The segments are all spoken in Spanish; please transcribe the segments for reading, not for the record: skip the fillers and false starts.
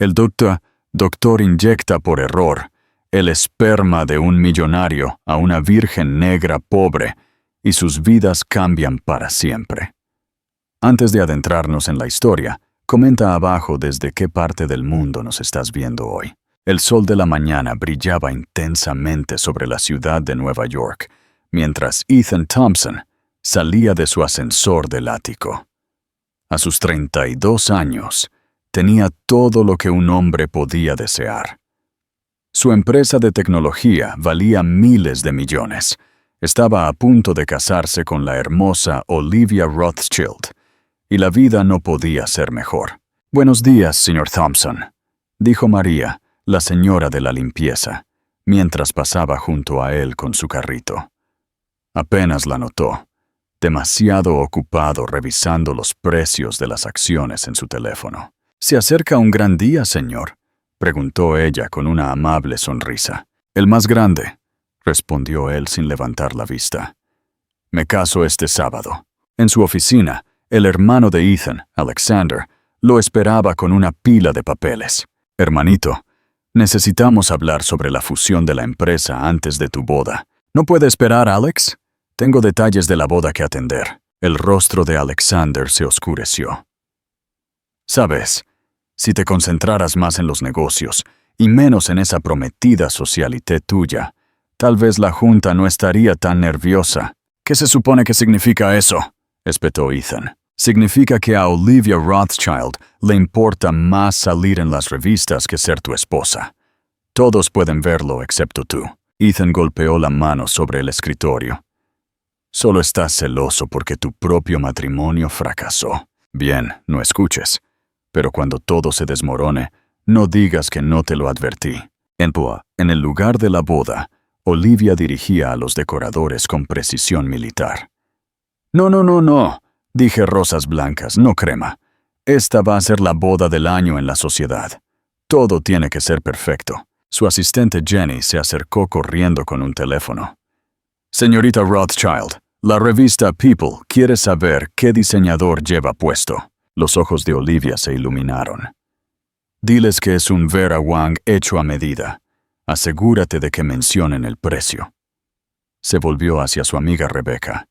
El doctor inyecta por error el esperma de un millonario a una virgen negra pobre y sus vidas cambian para siempre. Antes de adentrarnos en la historia, comenta abajo desde qué parte del mundo nos estás viendo hoy. El sol de la mañana brillaba intensamente sobre la ciudad de Nueva York, mientras Ethan Thompson salía de su ascensor del ático. A sus 32 años, tenía todo lo que un hombre podía desear. Su empresa de tecnología valía miles de millones. Estaba a punto de casarse con la hermosa Olivia Rothschild, y la vida no podía ser mejor. «Buenos días, señor Thompson», dijo María, la señora de la limpieza, mientras pasaba junto a él con su carrito. Apenas la notó, demasiado ocupado revisando los precios de las acciones en su teléfono. «¿Se acerca un gran día, señor?», preguntó ella con una amable sonrisa. «El más grande», respondió él sin levantar la vista. «Me caso este sábado». En su oficina, el hermano de Ethan, Alexander, lo esperaba con una pila de papeles. «Hermanito, necesitamos hablar sobre la fusión de la empresa antes de tu boda. ¿No puede esperar, Alex? Tengo detalles de la boda que atender». El rostro de Alexander se oscureció. «Sabes, si te concentraras más en los negocios y menos en esa prometida socialité tuya, tal vez la junta no estaría tan nerviosa». «¿Qué se supone que significa eso?», espetó Ethan. «Significa que a Olivia Rothschild le importa más salir en las revistas que ser tu esposa. Todos pueden verlo excepto tú». Ethan golpeó la mano sobre el escritorio. «Solo estás celoso porque tu propio matrimonio fracasó. Bien, no escuches. Pero cuando todo se desmorone, no digas que no te lo advertí». En el lugar de la boda, Olivia dirigía a los decoradores con precisión militar. No, dije rosas blancas, no crema. Esta va a ser la boda del año en la sociedad. Todo tiene que ser perfecto». Su asistente Jenny se acercó corriendo con un teléfono. «Señorita Rothschild, la revista People quiere saber qué diseñador lleva puesto». Los ojos de Olivia se iluminaron. «Diles que es un Vera Wang hecho a medida. Asegúrate de que mencionen el precio». Se volvió hacia su amiga Rebecca.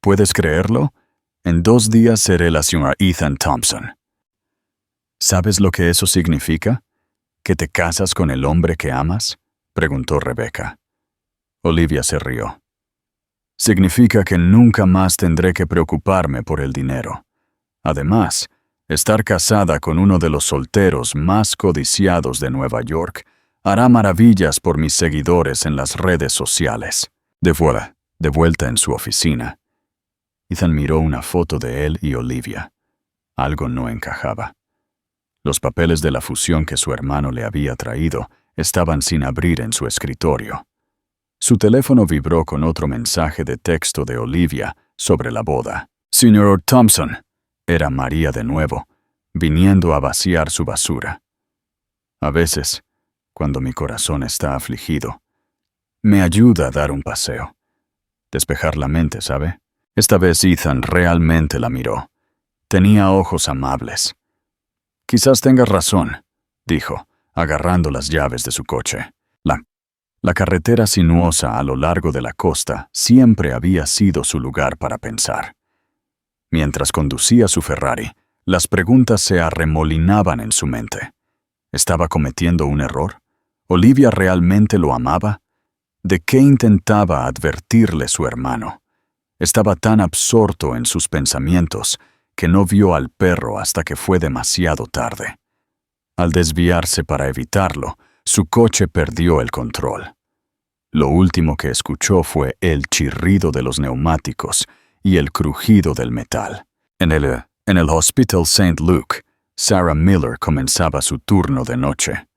«¿Puedes creerlo? En 2 días seré la señora Ethan Thompson». «¿Sabes lo que eso significa? ¿Que te casas con el hombre que amas?», preguntó Rebecca. Olivia se rió. «Significa que nunca más tendré que preocuparme por el dinero. Además, estar casada con uno de los solteros más codiciados de Nueva York hará maravillas por mis seguidores en las redes sociales». De vuelta en su oficina, Ethan miró una foto de él y Olivia. Algo no encajaba. Los papeles de la fusión que su hermano le había traído estaban sin abrir en su escritorio. Su teléfono vibró con otro mensaje de texto de Olivia sobre la boda. «Señor Thompson», era María de nuevo, viniendo a vaciar su basura. «A veces, cuando mi corazón está afligido, me ayuda a dar un paseo. Despejar la mente, ¿sabe?». Esta vez Ethan realmente la miró. Tenía ojos amables. «Quizás tengas razón», dijo, agarrando las llaves de su coche. La carretera sinuosa a lo largo de la costa siempre había sido su lugar para pensar. Mientras conducía su Ferrari, las preguntas se arremolinaban en su mente. ¿Estaba cometiendo un error? ¿Olivia realmente lo amaba? ¿De qué intentaba advertirle su hermano? Estaba tan absorto en sus pensamientos que no vio al perro hasta que fue demasiado tarde. Al desviarse para evitarlo, su coche perdió el control. Lo último que escuchó fue el chirrido de los neumáticos y el crujido del metal. En el Hospital St. Luke, Sarah Miller comenzaba su turno de noche.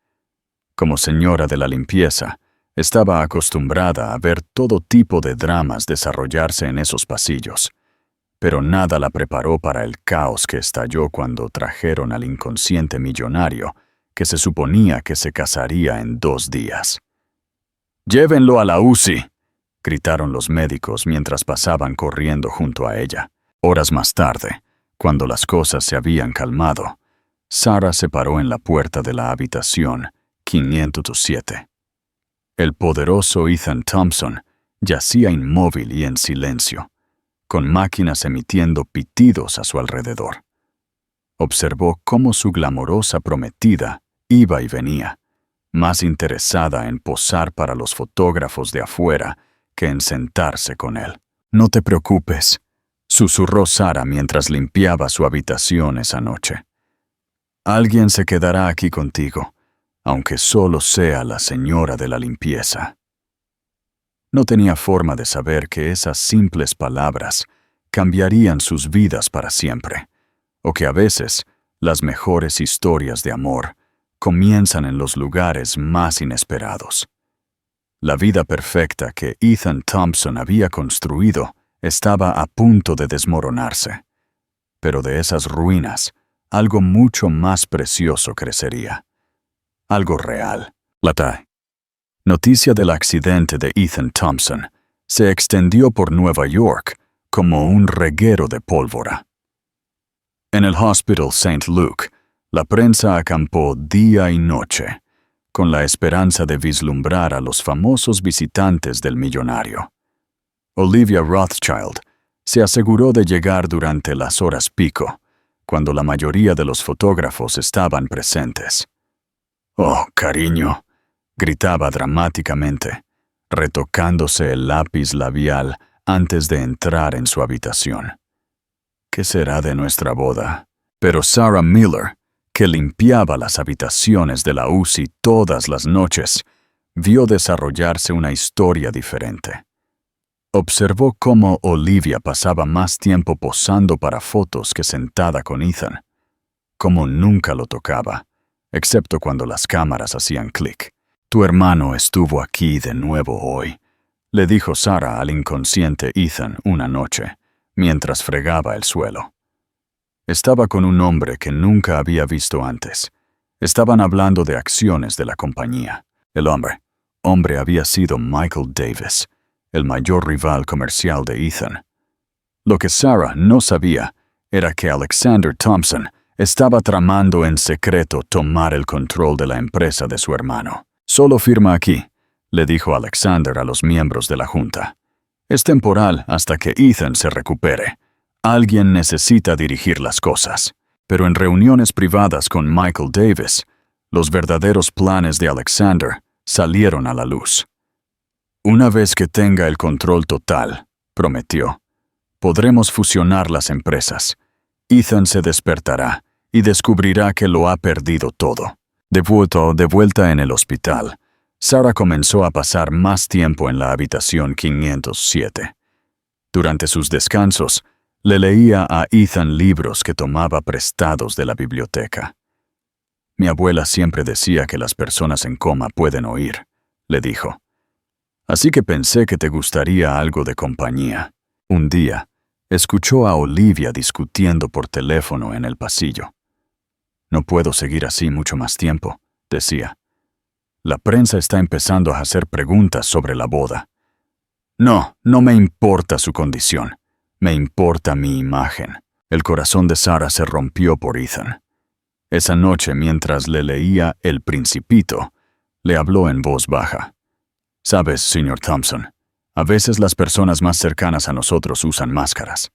Como señora de la limpieza, estaba acostumbrada a ver todo tipo de dramas desarrollarse en esos pasillos, pero nada la preparó para el caos que estalló cuando trajeron al inconsciente millonario que se suponía que se casaría en 2 días. «¡Llévenlo a la UCI!», gritaron los médicos mientras pasaban corriendo junto a ella. Horas más tarde, cuando las cosas se habían calmado, Sarah se paró en la puerta de la habitación 507. El poderoso Ethan Thompson yacía inmóvil y en silencio, con máquinas emitiendo pitidos a su alrededor. Observó cómo su glamorosa prometida iba y venía, más interesada en posar para los fotógrafos de afuera que en sentarse con él. «No te preocupes», susurró Sarah mientras limpiaba su habitación esa noche. «Alguien se quedará aquí contigo, aunque solo sea la señora de la limpieza». No tenía forma de saber que esas simples palabras cambiarían sus vidas para siempre, o que a veces las mejores historias de amor comienzan en los lugares más inesperados. La vida perfecta que Ethan Thompson había construido estaba a punto de desmoronarse, pero de esas ruinas algo mucho más precioso crecería. Algo real. La noticia del accidente de Ethan Thompson se extendió por Nueva York como un reguero de pólvora. En el Hospital St. Luke, la prensa acampó día y noche, con la esperanza de vislumbrar a los famosos visitantes del millonario. Olivia Rothschild se aseguró de llegar durante las horas pico, cuando la mayoría de los fotógrafos estaban presentes. «Oh, cariño», gritaba dramáticamente, retocándose el lápiz labial antes de entrar en su habitación. «¿Qué será de nuestra boda?» Pero Sarah Miller, que limpiaba las habitaciones de la UCI todas las noches, vio desarrollarse una historia diferente. Observó cómo Olivia pasaba más tiempo posando para fotos que sentada con Ethan, cómo nunca lo tocaba, excepto cuando las cámaras hacían clic. «Tu hermano estuvo aquí de nuevo hoy», le dijo Sarah al inconsciente Ethan una noche, mientras fregaba el suelo. Estaba con un hombre que nunca había visto antes. Estaban hablando de acciones de la compañía. El hombre había sido Michael Davis, el mayor rival comercial de Ethan. Lo que Sarah no sabía era que Alexander Thompson estaba tramando en secreto tomar el control de la empresa de su hermano. «Solo firma aquí», le dijo Alexander a los miembros de la junta. «Es temporal hasta que Ethan se recupere. Alguien necesita dirigir las cosas». Pero en reuniones privadas con Michael Davis, los verdaderos planes de Alexander salieron a la luz. «Una vez que tenga el control total», prometió, «podremos fusionar las empresas. Ethan se despertará y descubrirá que lo ha perdido todo». De vuelta en el hospital, Sarah comenzó a pasar más tiempo en la habitación 507. Durante sus descansos, le leía a Ethan libros que tomaba prestados de la biblioteca. «Mi abuela siempre decía que las personas en coma pueden oír», le dijo. «Así que pensé que te gustaría algo de compañía». Un día, escuchó a Olivia discutiendo por teléfono en el pasillo. «No puedo seguir así mucho más tiempo», decía. «La prensa está empezando a hacer preguntas sobre la boda». «No me importa su condición. Me importa mi imagen». El corazón de Sarah se rompió por Ethan. Esa noche, mientras le leía El Principito, le habló en voz baja. «Sabes, señor Thompson, a veces las personas más cercanas a nosotros usan máscaras.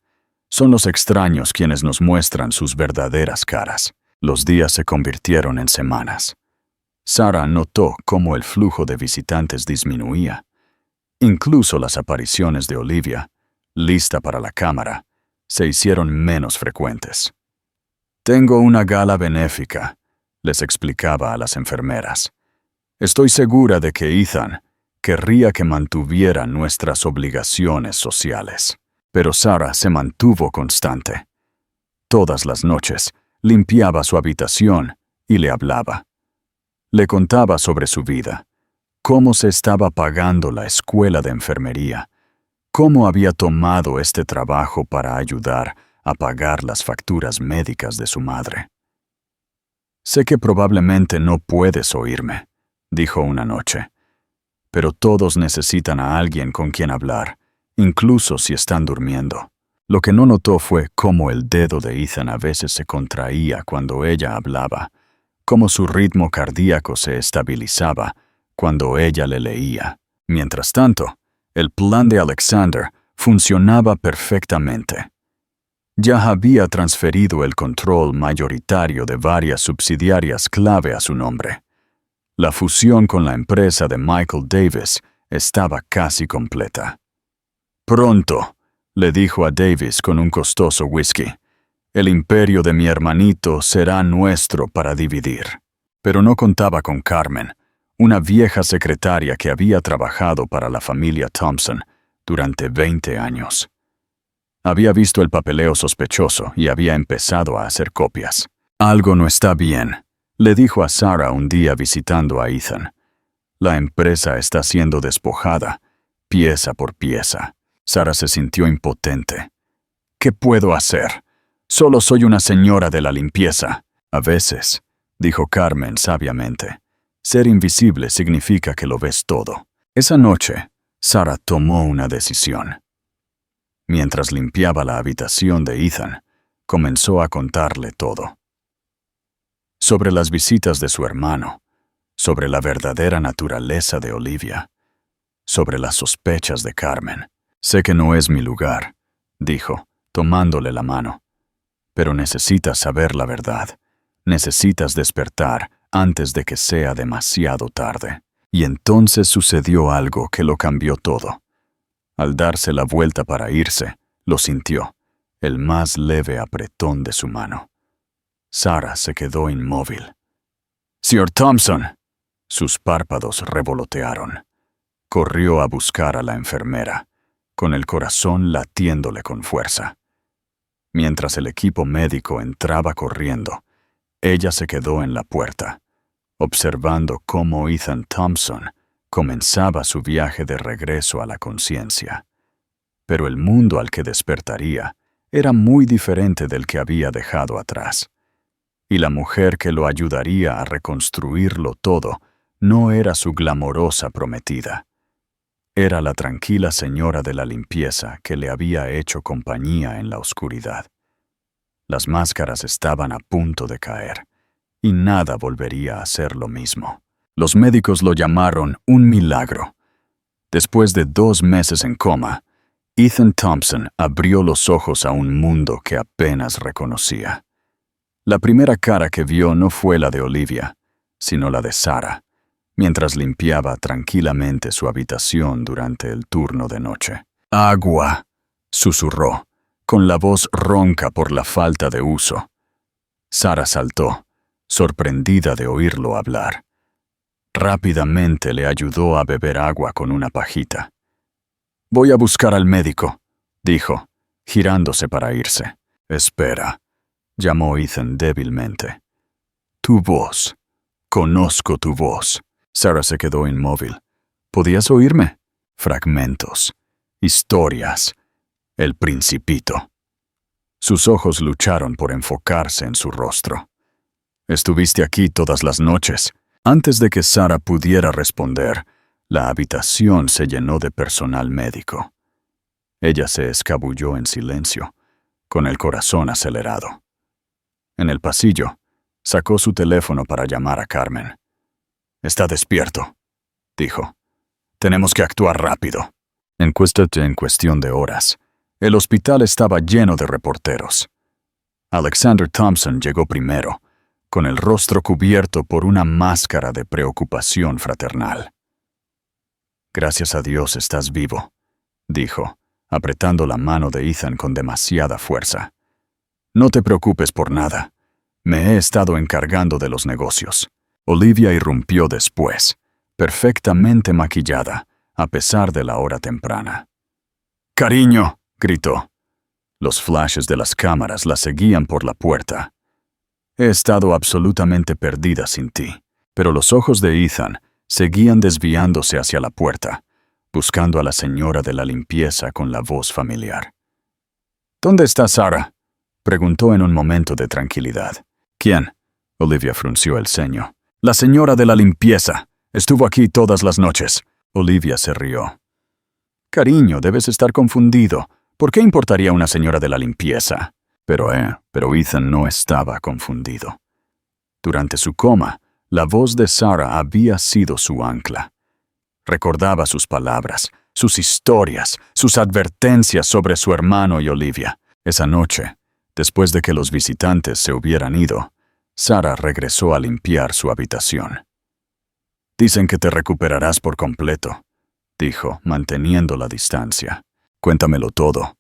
Son los extraños quienes nos muestran sus verdaderas caras». Los días se convirtieron en semanas. Sarah notó cómo el flujo de visitantes disminuía. Incluso las apariciones de Olivia, lista para la cámara, se hicieron menos frecuentes. «Tengo una gala benéfica», les explicaba a las enfermeras. «Estoy segura de que Ethan querría que mantuviera nuestras obligaciones sociales». Pero Sarah se mantuvo constante. Todas las noches, limpiaba su habitación y le hablaba. Le contaba sobre su vida, cómo se estaba pagando la escuela de enfermería, cómo había tomado este trabajo para ayudar a pagar las facturas médicas de su madre. «Sé que probablemente no puedes oírme», dijo una noche, «pero todos necesitan a alguien con quien hablar, incluso si están durmiendo. Lo que no notó fue cómo el dedo de Ethan a veces se contraía cuando ella hablaba, cómo su ritmo cardíaco se estabilizaba cuando ella le leía. Mientras tanto, el plan de Alexander funcionaba perfectamente. Ya había transferido el control mayoritario de varias subsidiarias clave a su nombre. La fusión con la empresa de Michael Davis estaba casi completa. «Pronto», le dijo a Davis con un costoso whisky, «el imperio de mi hermanito será nuestro para dividir». Pero no contaba con Carmen, una vieja secretaria que había trabajado para la familia Thompson durante 20 años. Había visto el papeleo sospechoso y había empezado a hacer copias. «Algo no está bien», le dijo a Sarah un día visitando a Ethan. «La empresa está siendo despojada, pieza por pieza». Sarah se sintió impotente. «¿Qué puedo hacer? Solo soy una señora de la limpieza». «A veces», dijo Carmen sabiamente, «ser invisible significa que lo ves todo». Esa noche, Sarah tomó una decisión. Mientras limpiaba la habitación de Ethan, comenzó a contarle todo. Sobre las visitas de su hermano, sobre la verdadera naturaleza de Olivia, sobre las sospechas de Carmen. «Sé que no es mi lugar», dijo, tomándole la mano. «Pero necesitas saber la verdad. Necesitas despertar antes de que sea demasiado tarde». Y entonces sucedió algo que lo cambió todo. Al darse la vuelta para irse, lo sintió, el más leve apretón de su mano. Sarah se quedó inmóvil. «Sr. Thompson». Sus párpados revolotearon. Corrió a buscar a la enfermera, con el corazón latiéndole con fuerza. Mientras el equipo médico entraba corriendo, ella se quedó en la puerta, observando cómo Ethan Thompson comenzaba su viaje de regreso a la conciencia. Pero el mundo al que despertaría era muy diferente del que había dejado atrás. Y la mujer que lo ayudaría a reconstruirlo todo no era su glamorosa prometida. Era la tranquila señora de la limpieza que le había hecho compañía en la oscuridad. Las máscaras estaban a punto de caer, y nada volvería a ser lo mismo. Los médicos lo llamaron un milagro. Después de 2 meses en coma, Ethan Thompson abrió los ojos a un mundo que apenas reconocía. La primera cara que vio no fue la de Olivia, sino la de Sarah, mientras limpiaba tranquilamente su habitación durante el turno de noche. «Agua», susurró, con la voz ronca por la falta de uso. Sarah saltó, sorprendida de oírlo hablar. Rápidamente le ayudó a beber agua con una pajita. «Voy a buscar al médico», dijo, girándose para irse. «Espera», llamó Ethan débilmente. «Tu voz. Conozco tu voz». Sarah se quedó inmóvil. «¿Podías oírme?» Fragmentos. Historias. El Principito. Sus ojos lucharon por enfocarse en su rostro. «¿Estuviste aquí todas las noches?» Antes de que Sarah pudiera responder, la habitación se llenó de personal médico. Ella se escabulló en silencio, con el corazón acelerado. En el pasillo, sacó su teléfono para llamar a Carmen. «Está despierto», dijo. «Tenemos que actuar rápido». En cuestión de horas, el hospital estaba lleno de reporteros. Alexander Thompson llegó primero, con el rostro cubierto por una máscara de preocupación fraternal. «Gracias a Dios estás vivo», dijo, apretando la mano de Ethan con demasiada fuerza. «No te preocupes por nada. Me he estado encargando de los negocios». Olivia irrumpió después, perfectamente maquillada, a pesar de la hora temprana. «Cariño», gritó. Los flashes de las cámaras la seguían por la puerta. «He estado absolutamente perdida sin ti», pero los ojos de Ethan seguían desviándose hacia la puerta, buscando a la señora de la limpieza con la voz familiar. «¿Dónde está Sarah?», preguntó en un momento de tranquilidad. «¿Quién?», Olivia frunció el ceño. «La señora de la limpieza. Estuvo aquí todas las noches». Olivia se rió. «Cariño, debes estar confundido. ¿Por qué importaría una señora de la limpieza? Pero Ethan no estaba confundido. Durante su coma, la voz de Sarah había sido su ancla. Recordaba sus palabras, sus historias, sus advertencias sobre su hermano y Olivia. Esa noche, después de que los visitantes se hubieran ido, Sarah regresó a limpiar su habitación. «Dicen que te recuperarás por completo», dijo, manteniendo la distancia. «Cuéntamelo todo»,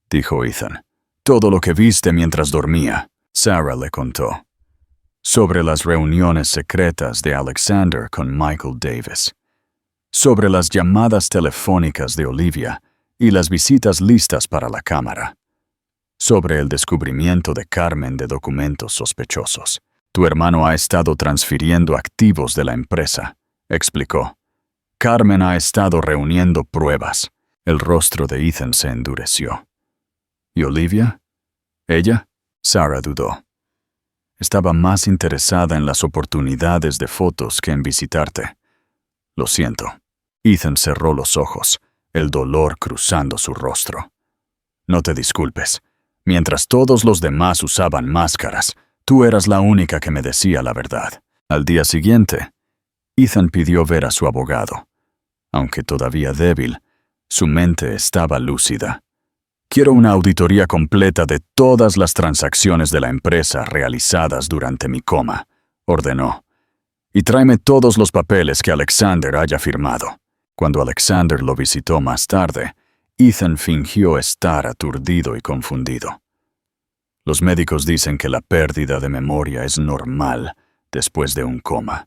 dijo Ethan. «Todo lo que viste mientras dormía». Sarah le contó. Sobre las reuniones secretas de Alexander con Michael Davis. Sobre las llamadas telefónicas de Olivia y las visitas listas para la cámara. Sobre el descubrimiento de Carmen de documentos sospechosos. «Tu hermano ha estado transfiriendo activos de la empresa», explicó. «Carmen ha estado reuniendo pruebas». El rostro de Ethan se endureció. «¿Y Olivia? ¿Ella?» Sarah dudó. «Estaba más interesada en las oportunidades de fotos que en visitarte». «Lo siento». Ethan cerró los ojos, el dolor cruzando su rostro. «No te disculpes. Mientras todos los demás usaban máscaras, tú eras la única que me decía la verdad». Al día siguiente, Ethan pidió ver a su abogado. Aunque todavía débil, su mente estaba lúcida. «Quiero una auditoría completa de todas las transacciones de la empresa realizadas durante mi coma», ordenó. «Y tráeme todos los papeles que Alexander haya firmado». Cuando Alexander lo visitó más tarde, Ethan fingió estar aturdido y confundido. «Los médicos dicen que la pérdida de memoria es normal después de un coma»,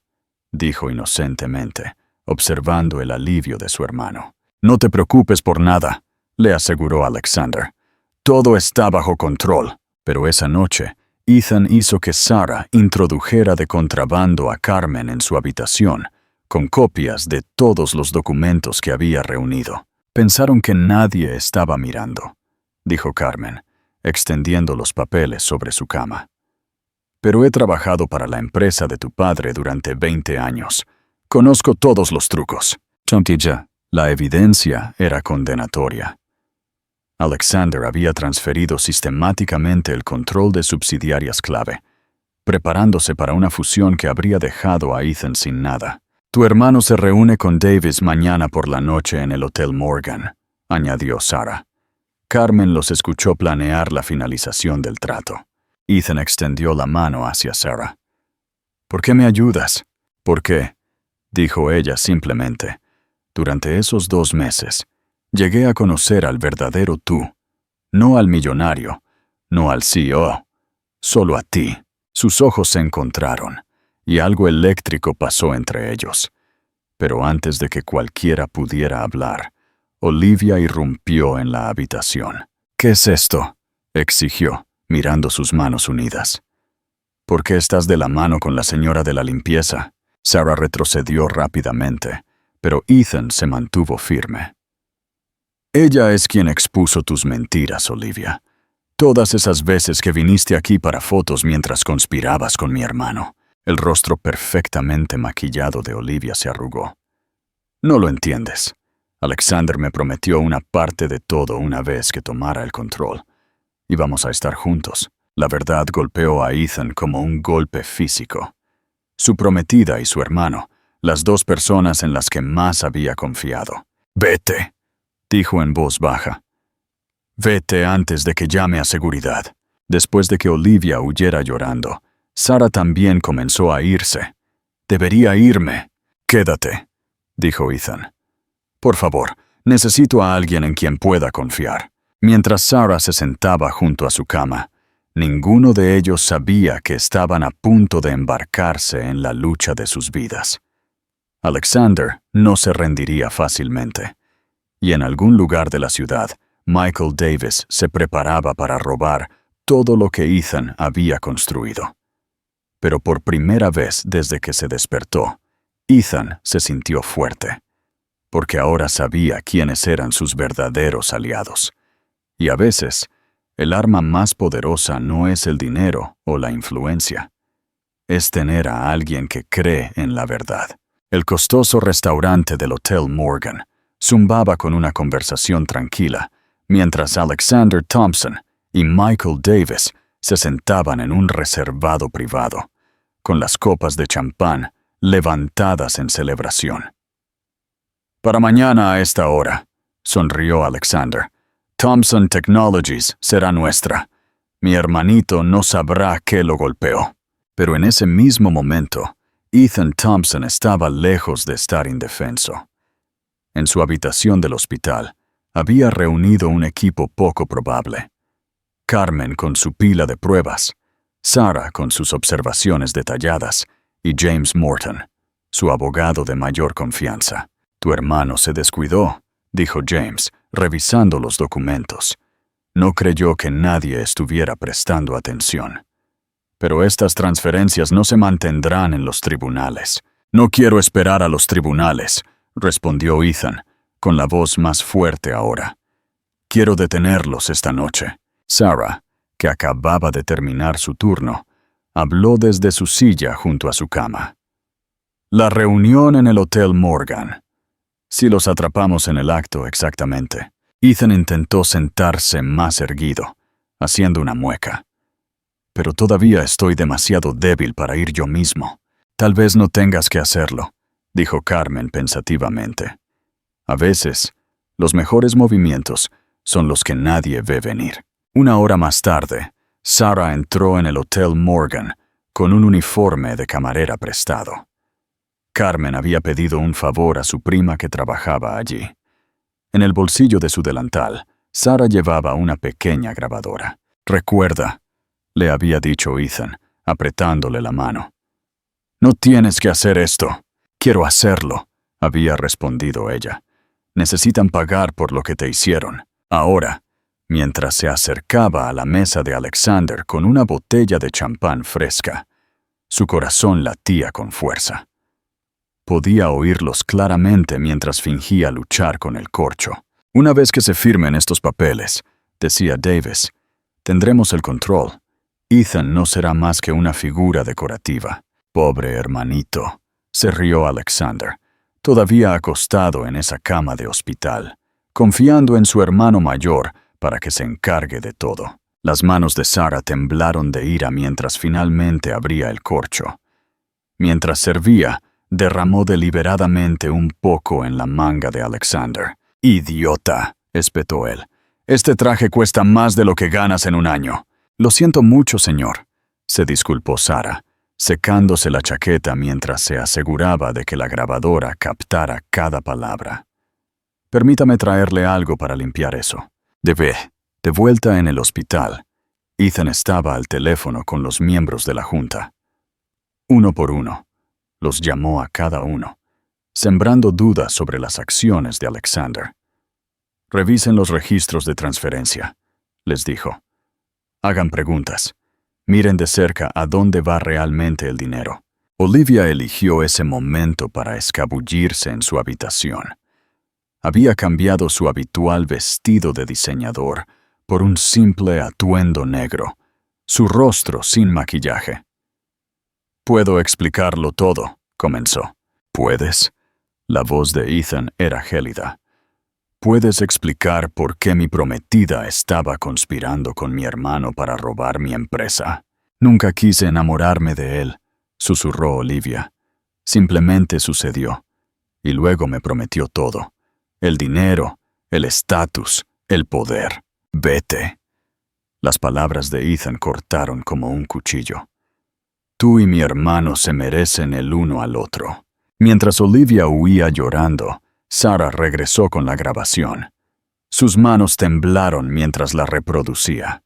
dijo inocentemente, observando el alivio de su hermano. «No te preocupes por nada», le aseguró Alexander. «Todo está bajo control». Pero esa noche, Ethan hizo que Sarah introdujera de contrabando a Carmen en su habitación, con copias de todos los documentos que había reunido. «Pensaron que nadie estaba mirando», dijo Carmen, extendiendo los papeles sobre su cama. «Pero he trabajado para la empresa de tu padre durante 20 años. Conozco todos los trucos». Tontilla, la evidencia era condenatoria. Alexander había transferido sistemáticamente el control de subsidiarias clave, preparándose para una fusión que habría dejado a Ethan sin nada. «Tu hermano se reúne con Davis mañana por la noche en el Hotel Morgan», añadió Sarah. Carmen los escuchó planear la finalización del trato. Ethan extendió la mano hacia Sarah. «¿Por qué me ayudas?» «¿Por qué?», dijo ella simplemente. «Durante esos 2 meses, llegué a conocer al verdadero tú, no al millonario, no al CEO, solo a ti». Sus ojos se encontraron, y algo eléctrico pasó entre ellos. Pero antes de que cualquiera pudiera hablar, Olivia irrumpió en la habitación. «¿Qué es esto?», exigió, mirando sus manos unidas. «¿Por qué estás de la mano con la señora de la limpieza?». Sarah retrocedió rápidamente, pero Ethan se mantuvo firme. «Ella es quien expuso tus mentiras, Olivia. Todas esas veces que viniste aquí para fotos mientras conspirabas con mi hermano». El rostro perfectamente maquillado de Olivia se arrugó. «No lo entiendes. Alexander me prometió una parte de todo una vez que tomara el control. Íbamos a estar juntos». La verdad golpeó a Ethan como un golpe físico. Su prometida y su hermano, las 2 personas en las que más había confiado. «Vete», dijo en voz baja. «Vete antes de que llame a seguridad». Después de que Olivia huyera llorando, Sarah también comenzó a irse. «Debería irme». «Quédate», dijo Ethan. «Por favor, necesito a alguien en quien pueda confiar». Mientras Sarah se sentaba junto a su cama, ninguno de ellos sabía que estaban a punto de embarcarse en la lucha de sus vidas. Alexander no se rendiría fácilmente, y en algún lugar de la ciudad, Michael Davis se preparaba para robar todo lo que Ethan había construido. Pero por primera vez desde que se despertó, Ethan se sintió fuerte, porque ahora sabía quiénes eran sus verdaderos aliados. Y a veces, el arma más poderosa no es el dinero o la influencia. Es tener a alguien que cree en la verdad. El costoso restaurante del Hotel Morgan zumbaba con una conversación tranquila, mientras Alexander Thompson y Michael Davis se sentaban en un reservado privado, con las copas de champán levantadas en celebración. «Para mañana a esta hora», sonrió Alexander, «Thompson Technologies será nuestra. Mi hermanito no sabrá qué lo golpeó». Pero en ese mismo momento, Ethan Thompson estaba lejos de estar indefenso. En su habitación del hospital, había reunido un equipo poco probable. Carmen con su pila de pruebas, Sarah con sus observaciones detalladas y James Morton, su abogado de mayor confianza. «Tu hermano se descuidó», dijo James, revisando los documentos. No creyó que nadie estuviera prestando atención. «Pero estas transferencias no se mantendrán en los tribunales». «No quiero esperar a los tribunales», respondió Ethan, con la voz más fuerte ahora. «Quiero detenerlos esta noche». Sarah, que acababa de terminar su turno, habló desde su silla junto a su cama. «La reunión en el Hotel Morgan. Si los atrapamos en el acto exactamente». Ethan intentó sentarse más erguido, haciendo una mueca. «Pero todavía estoy demasiado débil para ir yo mismo». «Tal vez no tengas que hacerlo», dijo Carmen pensativamente. «A veces, los mejores movimientos son los que nadie ve venir». Una hora más tarde, Sarah entró en el Hotel Morgan con un uniforme de camarera prestado. Carmen había pedido un favor a su prima que trabajaba allí. En el bolsillo de su delantal, Sarah llevaba una pequeña grabadora. «Recuerda», le había dicho Ethan, apretándole la mano. «No tienes que hacer esto». «Quiero hacerlo», había respondido ella. «Necesitan pagar por lo que te hicieron». Ahora, mientras se acercaba a la mesa de Alexander con una botella de champán fresca, su corazón latía con fuerza. Podía oírlos claramente mientras fingía luchar con el corcho. «Una vez que se firmen estos papeles», decía Davis, «tendremos el control. Ethan no será más que una figura decorativa». «Pobre hermanito», se rió Alexander, todavía acostado en esa cama de hospital, confiando en su hermano mayor para que se encargue de todo. Las manos de Sarah temblaron de ira mientras finalmente abría el corcho. Mientras servía, derramó deliberadamente un poco en la manga de Alexander. «Idiota», espetó él. «Este traje cuesta más de lo que ganas en un año». «Lo siento mucho, señor», se disculpó Sarah, secándose la chaqueta mientras se aseguraba de que la grabadora captara cada palabra. «Permítame traerle algo para limpiar eso». De vuelta en el hospital, Ethan estaba al teléfono con los miembros de la junta. Uno por uno, los llamó a cada uno, sembrando dudas sobre las acciones de Alexander. «Revisen los registros de transferencia», les dijo. «Hagan preguntas. Miren de cerca a dónde va realmente el dinero». Olivia eligió ese momento para escabullirse en su habitación. Había cambiado su habitual vestido de diseñador por un simple atuendo negro, su rostro sin maquillaje. «Puedo explicarlo todo», comenzó. «¿Puedes?» La voz de Ethan era gélida. «¿Puedes explicar por qué mi prometida estaba conspirando con mi hermano para robar mi empresa?» «Nunca quise enamorarme de él», susurró Olivia. «Simplemente sucedió. Y luego me prometió todo. El dinero, el estatus, el poder. Vete». Las palabras de Ethan cortaron como un cuchillo. «Tú y mi hermano se merecen el uno al otro». Mientras Olivia huía llorando, Sarah regresó con la grabación. Sus manos temblaron mientras la reproducía.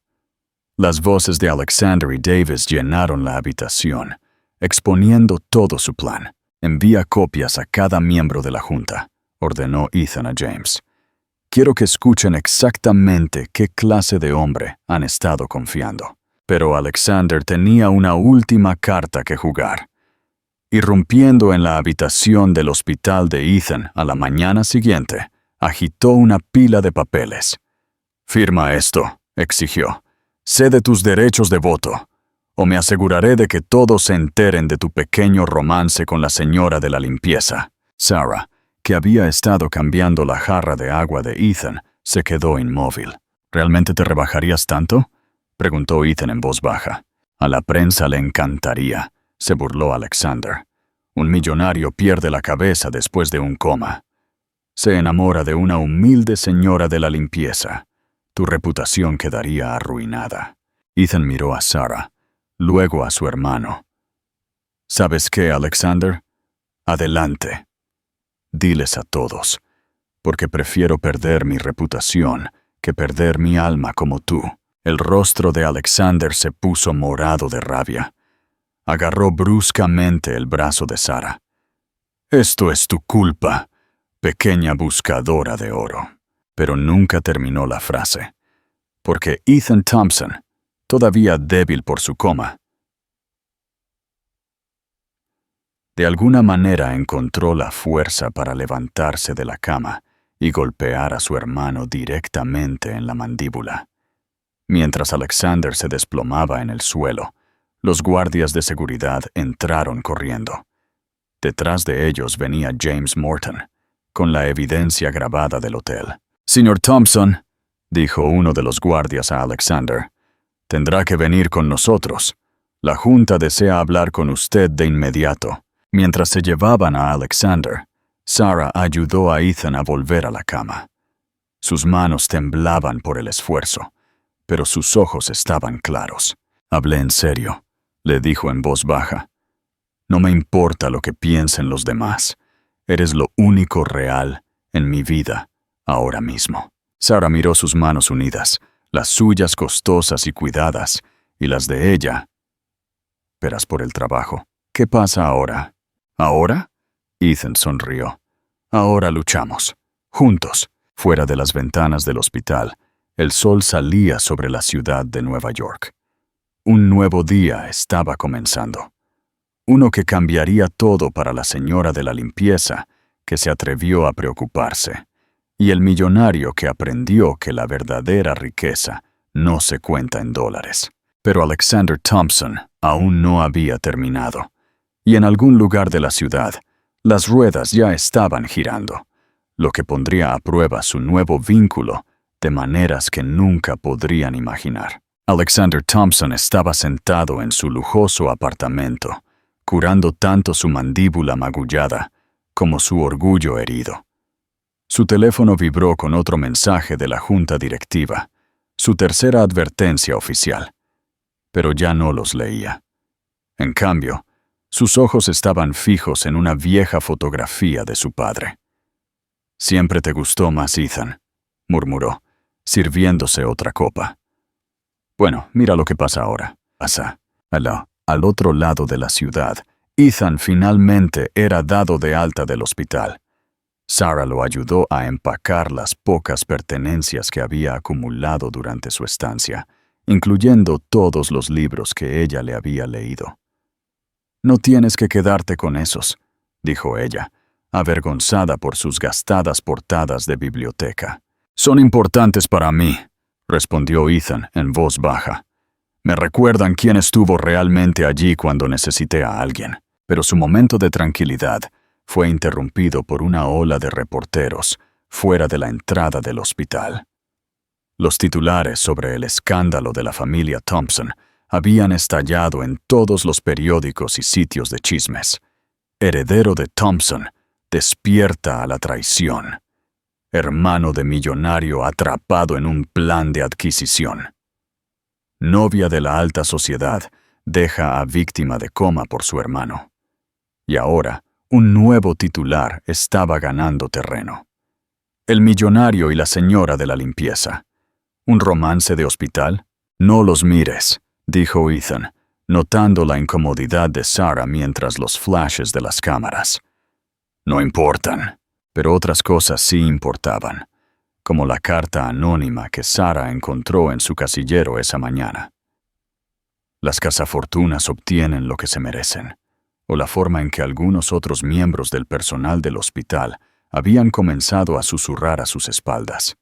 Las voces de Alexander y Davis llenaron la habitación, exponiendo todo su plan. «Envía copias a cada miembro de la junta», ordenó Ethan a James. «Quiero que escuchen exactamente qué clase de hombre han estado confiando». Pero Alexander tenía una última carta que jugar. Irrumpiendo en la habitación del hospital de Ethan a la mañana siguiente, agitó una pila de papeles. «Firma esto», exigió. «Cede tus derechos de voto, o me aseguraré de que todos se enteren de tu pequeño romance con la señora de la limpieza». Sarah, que había estado cambiando la jarra de agua de Ethan, se quedó inmóvil. ¿Realmente te rebajarías tanto?, preguntó Ethan en voz baja. A la prensa le encantaría, se burló Alexander. Un millonario pierde la cabeza después de un coma. Se enamora de una humilde señora de la limpieza. Tu reputación quedaría arruinada. Ethan miró a Sarah, luego a su hermano. ¿Sabes qué, Alexander? Adelante. Diles a todos, porque prefiero perder mi reputación que perder mi alma como tú. El rostro de Alexander se puso morado de rabia. Agarró bruscamente el brazo de Sarah. Esto es tu culpa, pequeña buscadora de oro. Pero nunca terminó la frase, porque Ethan Thompson, todavía débil por su coma, de alguna manera encontró la fuerza para levantarse de la cama y golpear a su hermano directamente en la mandíbula. Mientras Alexander se desplomaba en el suelo, los guardias de seguridad entraron corriendo. Detrás de ellos venía James Morton, con la evidencia grabada del hotel. «Señor Thompson», dijo uno de los guardias a Alexander, «tendrá que venir con nosotros. La Junta desea hablar con usted de inmediato». Mientras se llevaban a Alexander, Sarah ayudó a Ethan a volver a la cama. Sus manos temblaban por el esfuerzo, pero sus ojos estaban claros. «Hablé en serio», le dijo en voz baja. «No me importa lo que piensen los demás. Eres lo único real en mi vida ahora mismo». Sarah miró sus manos unidas, las suyas costosas y cuidadas, y las de ella. «Verás por el trabajo. ¿Qué pasa ahora?» «¿Ahora?» Ethan sonrió. «Ahora luchamos. Juntos». Fuera de las ventanas del hospital, el sol salía sobre la ciudad de Nueva York. Un nuevo día estaba comenzando. Uno que cambiaría todo para la señora de la limpieza, que se atrevió a preocuparse, y el millonario que aprendió que la verdadera riqueza no se cuenta en dólares. Pero Alexander Thompson aún no había terminado, y en algún lugar de la ciudad, las ruedas ya estaban girando, lo que pondría a prueba su nuevo vínculo de maneras que nunca podrían imaginar. Alexander Thompson estaba sentado en su lujoso apartamento, curando tanto su mandíbula magullada como su orgullo herido. Su teléfono vibró con otro mensaje de la junta directiva, su tercera advertencia oficial, pero ya no los leía. En cambio, sus ojos estaban fijos en una vieja fotografía de su padre. «Siempre te gustó más Ethan», murmuró, sirviéndose otra copa. «Bueno, mira lo que pasa ahora». Al otro lado de la ciudad, Ethan finalmente era dado de alta del hospital. Sarah lo ayudó a empacar las pocas pertenencias que había acumulado durante su estancia, incluyendo todos los libros que ella le había leído. «No tienes que quedarte con esos», dijo ella, avergonzada por sus gastadas portadas de biblioteca. «Son importantes para mí», respondió Ethan en voz baja. «Me recuerdan quién estuvo realmente allí cuando necesité a alguien». Pero su momento de tranquilidad fue interrumpido por una ola de reporteros fuera de la entrada del hospital. Los titulares sobre el escándalo de la familia Thompson habían estallado en todos los periódicos y sitios de chismes. Heredero de Thompson despierta a la traición. Hermano de millonario atrapado en un plan de adquisición. Novia de la alta sociedad deja a víctima de coma por su hermano. Y ahora, un nuevo titular estaba ganando terreno. El millonario y la señora de la limpieza. ¿Un romance de hospital? «No los mires», dijo Ethan, notando la incomodidad de Sarah mientras los flashes de las cámaras. «No importan». Pero otras cosas sí importaban, como la carta anónima que Sarah encontró en su casillero esa mañana. Las cazafortunas obtienen lo que se merecen, o la forma en que algunos otros miembros del personal del hospital habían comenzado a susurrar a sus espaldas.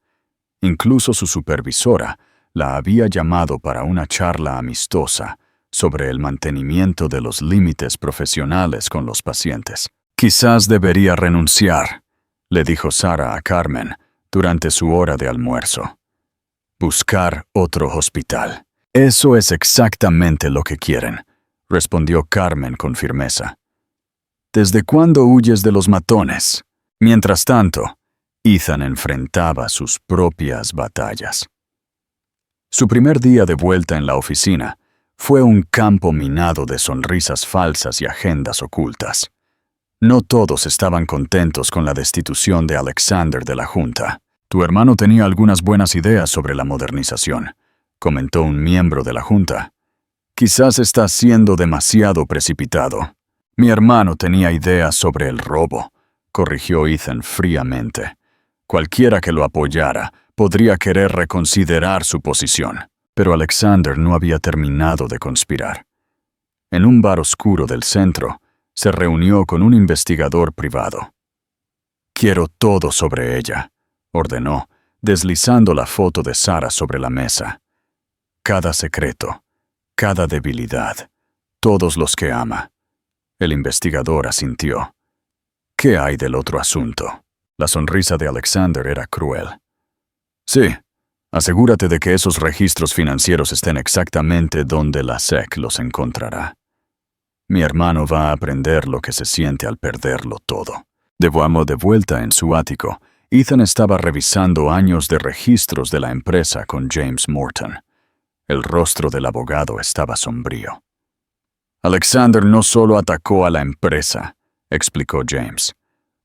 Incluso su supervisora la había llamado para una charla amistosa sobre el mantenimiento de los límites profesionales con los pacientes. «Quizás debería renunciar», le dijo Sarah a Carmen durante su hora de almuerzo. Buscar otro hospital. Eso es exactamente lo que quieren, respondió Carmen con firmeza. ¿Desde cuándo huyes de los matones? Mientras tanto, Ethan enfrentaba sus propias batallas. Su primer día de vuelta en la oficina fue un campo minado de sonrisas falsas y agendas ocultas. No todos estaban contentos con la destitución de Alexander de la Junta. Tu hermano tenía algunas buenas ideas sobre la modernización, comentó un miembro de la Junta. Quizás está siendo demasiado precipitado. Mi hermano tenía ideas sobre el robo, corrigió Ethan fríamente. Cualquiera que lo apoyara podría querer reconsiderar su posición, pero Alexander no había terminado de conspirar. En un bar oscuro del centro, se reunió con un investigador privado. «Quiero todo sobre ella», ordenó, deslizando la foto de Sarah sobre la mesa. «Cada secreto, cada debilidad, todos los que ama». El investigador asintió. «¿Qué hay del otro asunto?» La sonrisa de Alexander era cruel. «Sí, asegúrate de que esos registros financieros estén exactamente donde la SEC los encontrará. Mi hermano va a aprender lo que se siente al perderlo todo». De vuelta en su ático, Ethan estaba revisando años de registros de la empresa con James Morton. El rostro del abogado estaba sombrío. «Alexander no solo atacó a la empresa», explicó James.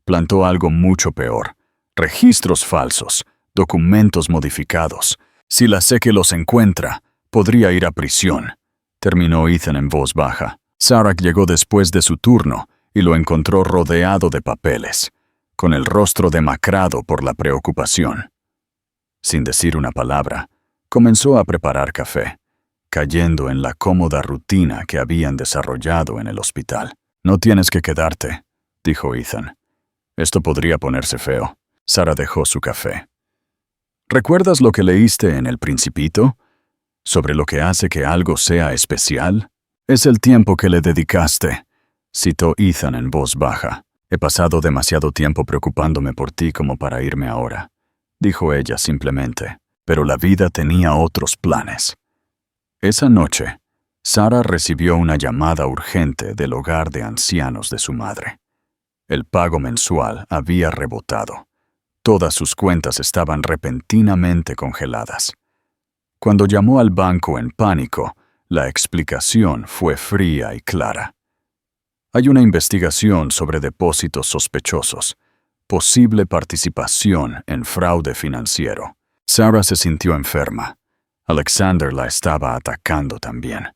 «Plantó algo mucho peor. Registros falsos, documentos modificados. Si la SEC los encuentra, podría ir a prisión», terminó Ethan en voz baja. Sarah llegó después de su turno y lo encontró rodeado de papeles, con el rostro demacrado por la preocupación. Sin decir una palabra, comenzó a preparar café, cayendo en la cómoda rutina que habían desarrollado en el hospital. «No tienes que quedarte», dijo Ethan. «Esto podría ponerse feo». Sarah dejó su café. «¿Recuerdas lo que leíste en El Principito? ¿Sobre lo que hace que algo sea especial? Es el tiempo que le dedicaste», citó Ethan en voz baja. «He pasado demasiado tiempo preocupándome por ti como para irme ahora», dijo ella simplemente. Pero la vida tenía otros planes. Esa noche, Sarah recibió una llamada urgente del hogar de ancianos de su madre. El pago mensual había rebotado. Todas sus cuentas estaban repentinamente congeladas. Cuando llamó al banco en pánico, la explicación fue fría y clara. «Hay una investigación sobre depósitos sospechosos, posible participación en fraude financiero». Sarah se sintió enferma. Alexander la estaba atacando también,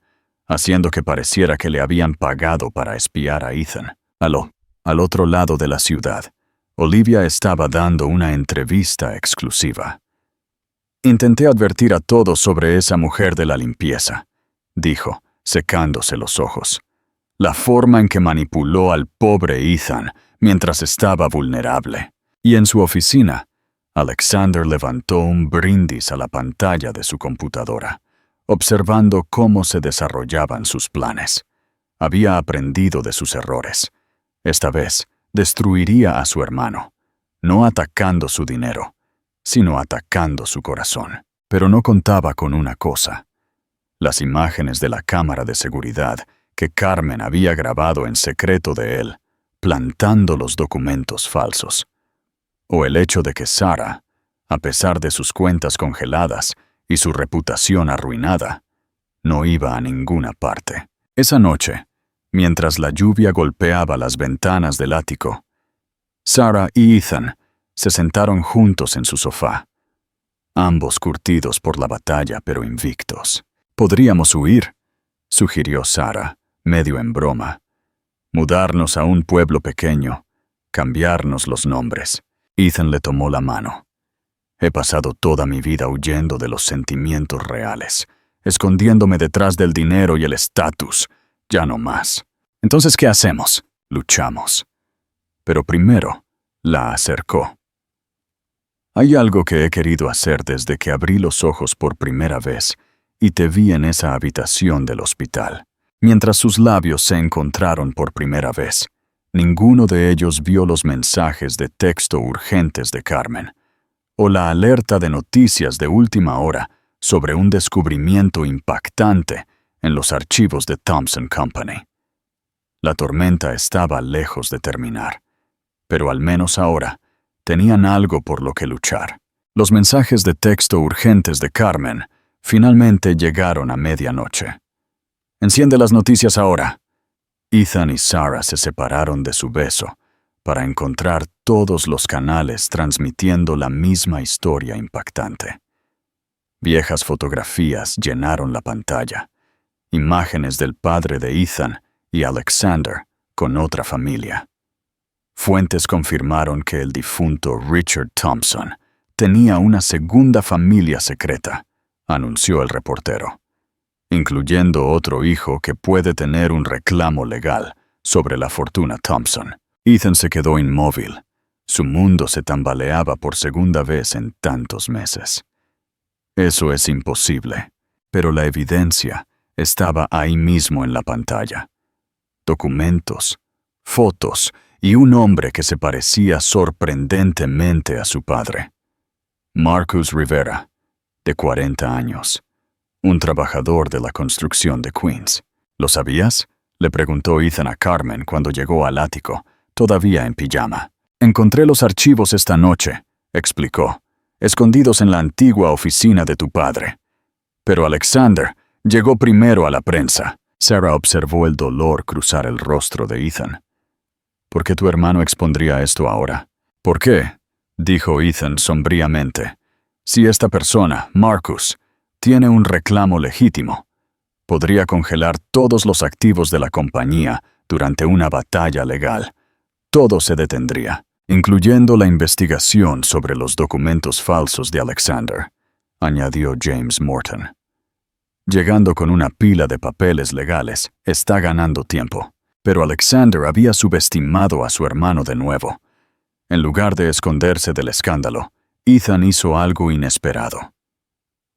haciendo que pareciera que le habían pagado para espiar a Ethan. Al otro lado de la ciudad, Olivia estaba dando una entrevista exclusiva. «Intenté advertir a todos sobre esa mujer de la limpieza», dijo, secándose los ojos. «La forma en que manipuló al pobre Ethan mientras estaba vulnerable». Y en su oficina, Alexander levantó un brindis a la pantalla de su computadora, observando cómo se desarrollaban sus planes. Había aprendido de sus errores. Esta vez, destruiría a su hermano, no atacando su dinero, sino atacando su corazón. Pero no contaba con una cosa: las imágenes de la cámara de seguridad que Carmen había grabado en secreto de él, plantando los documentos falsos. O el hecho de que Sarah, a pesar de sus cuentas congeladas y su reputación arruinada, no iba a ninguna parte. Esa noche, mientras la lluvia golpeaba las ventanas del ático, Sarah y Ethan se sentaron juntos en su sofá, ambos curtidos por la batalla pero invictos. «Podríamos huir», sugirió Sarah, medio en broma. «Mudarnos a un pueblo pequeño, cambiarnos los nombres». Ethan le tomó la mano. «He pasado toda mi vida huyendo de los sentimientos reales, escondiéndome detrás del dinero y el estatus. Ya no más. Entonces, ¿qué hacemos? Luchamos». Pero primero, la acercó. «Hay algo que he querido hacer desde que abrí los ojos por primera vez y te vi en esa habitación del hospital». Mientras sus labios se encontraron por primera vez, ninguno de ellos vio los mensajes de texto urgentes de Carmen. o la alerta de noticias de última hora sobre un descubrimiento impactante en los archivos de Thompson Company. La tormenta estaba lejos de terminar, pero al menos ahora tenían algo por lo que luchar. Los mensajes de texto urgentes de Carmen finalmente llegaron a medianoche. «Enciende las noticias ahora». Ethan y Sarah se separaron de su beso para encontrar todos los canales transmitiendo la misma historia impactante. Viejas fotografías llenaron la pantalla, imágenes del padre de Ethan y Alexander con otra familia. Fuentes confirmaron que el difunto Richard Thompson tenía una segunda familia secreta, anunció el reportero, incluyendo otro hijo que puede tener un reclamo legal sobre la fortuna Thompson. Ethan se quedó inmóvil. Su mundo se tambaleaba por segunda vez en tantos meses. Eso es imposible, pero la evidencia estaba ahí mismo en la pantalla. Documentos, fotos y un hombre que se parecía sorprendentemente a su padre. Marcus Rivera, de 40 años, un trabajador de la construcción de Queens. ¿Lo sabías?, le preguntó Ethan a Carmen cuando llegó al ático, todavía en pijama. «Encontré los archivos esta noche», explicó, «escondidos en la antigua oficina de tu padre. Pero Alexander llegó primero a la prensa». Sarah observó el dolor cruzar el rostro de Ethan. «¿Por qué tu hermano expondría esto ahora?» «¿Por qué?», dijo Ethan sombríamente. «Si esta persona, Marcus, tiene un reclamo legítimo, podría congelar todos los activos de la compañía durante una batalla legal. Todo se detendría, incluyendo la investigación sobre los documentos falsos de Alexander», añadió James Morton. «Llegando con una pila de papeles legales, está ganando tiempo». Pero Alexander había subestimado a su hermano de nuevo. En lugar de esconderse del escándalo, Ethan hizo algo inesperado.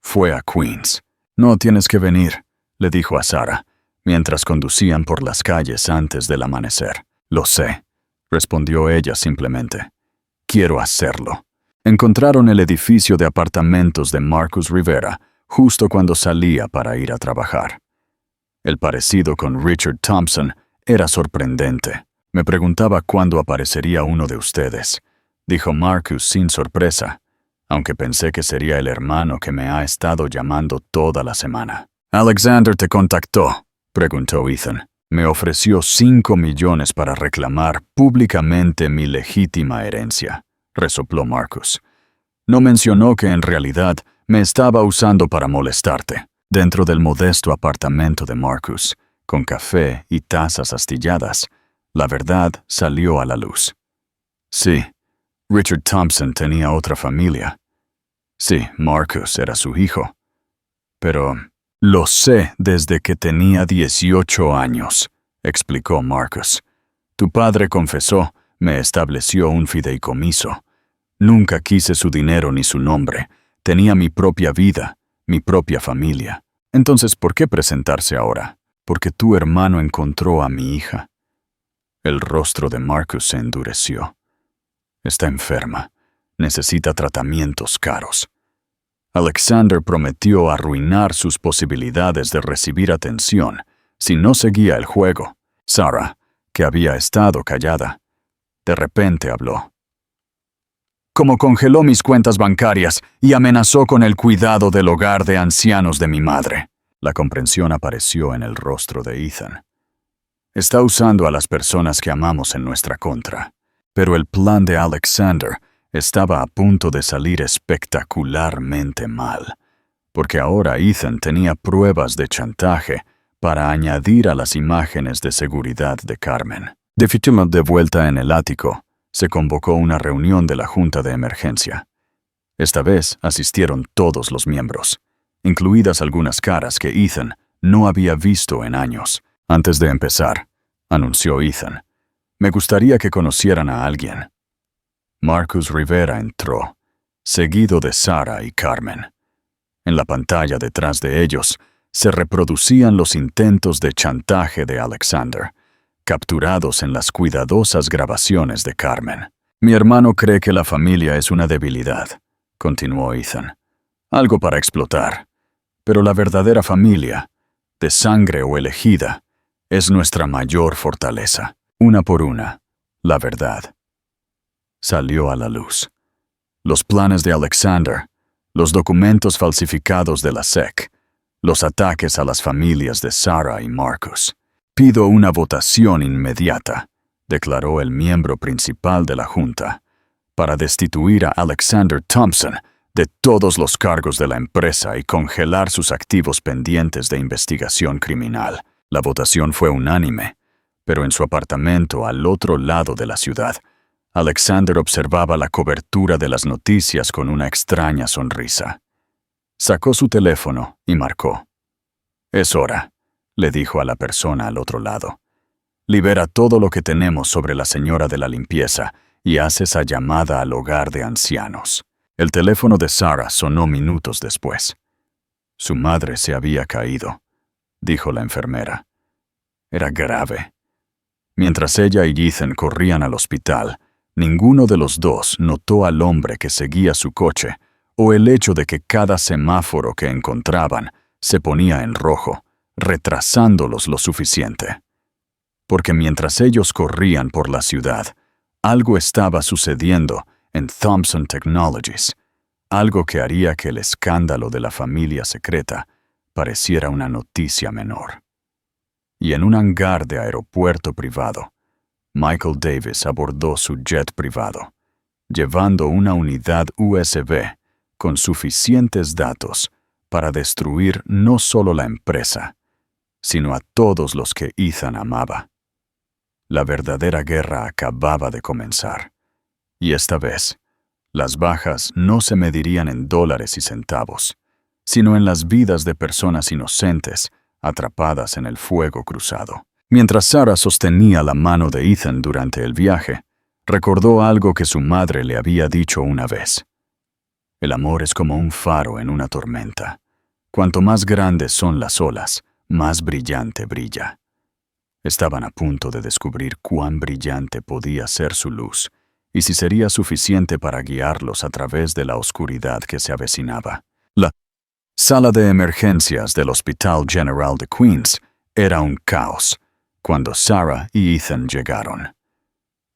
Fue a Queens. «No tienes que venir», le dijo a Sarah, mientras conducían por las calles antes del amanecer. «Lo sé», respondió ella simplemente. «Quiero hacerlo». Encontraron el edificio de apartamentos de Marcus Rivera justo cuando salía para ir a trabajar. El parecido con Richard Thompson era sorprendente. «Me preguntaba cuándo aparecería uno de ustedes», dijo Marcus sin sorpresa, aunque pensé que sería el hermano que me ha estado llamando toda la semana. «¿Alexander te contactó?», preguntó Ethan. «Me ofreció 5 millones para reclamar públicamente mi legítima herencia», resopló Marcus. «No mencionó que en realidad me estaba usando para molestarte». Dentro del modesto apartamento de Marcus, con café y tazas astilladas, la verdad salió a la luz. Sí, Richard Thompson tenía otra familia. Sí, Marcus era su hijo. Pero lo sé desde que tenía 18 años, explicó Marcus. Tu padre confesó, me estableció un fideicomiso. Nunca quise su dinero ni su nombre. Tenía mi propia vida, mi propia familia. Entonces, ¿por qué presentarse ahora? Porque tu hermano encontró a mi hija. El rostro de Marcus se endureció. Está enferma. Necesita tratamientos caros. Alexander prometió arruinar sus posibilidades de recibir atención si no seguía el juego. Sarah, que había estado callada, de repente habló. «Como congeló mis cuentas bancarias y amenazó con el cuidado del hogar de ancianos de mi madre». La comprensión apareció en el rostro de Ethan. «Está usando a las personas que amamos en nuestra contra». Pero el plan de Alexander estaba a punto de salir espectacularmente mal, porque ahora Ethan tenía pruebas de chantaje para añadir a las imágenes de seguridad de Carmen. De vuelta en el ático, se convocó una reunión de la Junta de Emergencia. Esta vez asistieron todos los miembros, incluidas algunas caras que Ethan no había visto en años. «Antes de empezar», anunció Ethan, «me gustaría que conocieran a alguien». Marcus Rivera entró, seguido de Sarah y Carmen. En la pantalla detrás de ellos se reproducían los intentos de chantaje de Alexander, capturados en las cuidadosas grabaciones de Carmen. «Mi hermano cree que la familia es una debilidad», continuó Ethan. Algo para explotar. Pero la verdadera familia, de sangre o elegida, es nuestra mayor fortaleza. Una por una, la verdad salió a la luz. Los planes de Alexander, los documentos falsificados de la SEC, los ataques a las familias de Sarah y Marcus. Pido una votación inmediata, declaró el miembro principal de la Junta, para destituir a Alexander Thompson de todos los cargos de la empresa y congelar sus activos pendientes de investigación criminal. La votación fue unánime, pero en su apartamento al otro lado de la ciudad, Alexander observaba la cobertura de las noticias con una extraña sonrisa. Sacó su teléfono y marcó. «Es hora», le dijo a la persona al otro lado. «Libera todo lo que tenemos sobre la señora de la limpieza y haz esa llamada al hogar de ancianos». El teléfono de Sarah sonó minutos después. Su madre se había caído, dijo la enfermera. Era grave. Mientras ella y Ethan corrían al hospital, ninguno de los dos notó al hombre que seguía su coche o el hecho de que cada semáforo que encontraban se ponía en rojo, retrasándolos lo suficiente. Porque mientras ellos corrían por la ciudad, algo estaba sucediendo en Thompson Technologies, algo que haría que el escándalo de la familia secreta pareciera una noticia menor. Y en un hangar de aeropuerto privado, Michael Davis abordó su jet privado, llevando una unidad USB con suficientes datos para destruir no solo la empresa, sino a todos los que Ethan amaba. La verdadera guerra acababa de comenzar, y esta vez, las bajas no se medirían en dólares y centavos, sino en las vidas de personas inocentes atrapadas en el fuego cruzado. Mientras Sarah sostenía la mano de Ethan durante el viaje, recordó algo que su madre le había dicho una vez. El amor es como un faro en una tormenta. Cuanto más grandes son las olas, más brillante brilla. Estaban a punto de descubrir cuán brillante podía ser su luz, y si sería suficiente para guiarlos a través de la oscuridad que se avecinaba. La sala de emergencias del Hospital General de Queens era un caos cuando Sarah y Ethan llegaron.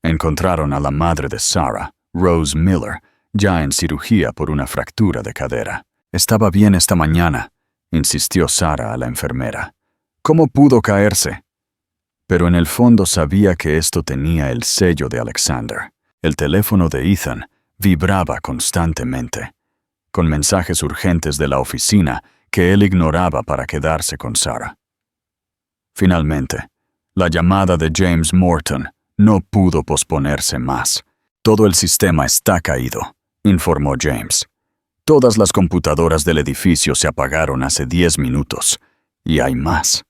Encontraron a la madre de Sarah, Rose Miller, ya en cirugía por una fractura de cadera. «Estaba bien esta mañana», insistió Sarah a la enfermera. «¿Cómo pudo caerse?» Pero en el fondo sabía que esto tenía el sello de Alexander. El teléfono de Ethan vibraba constantemente, con mensajes urgentes de la oficina que él ignoraba para quedarse con Sarah. Finalmente, la llamada de James Morton no pudo posponerse más. «Todo el sistema está caído», informó James. «Todas las computadoras del edificio se apagaron hace 10 minutos, y hay más».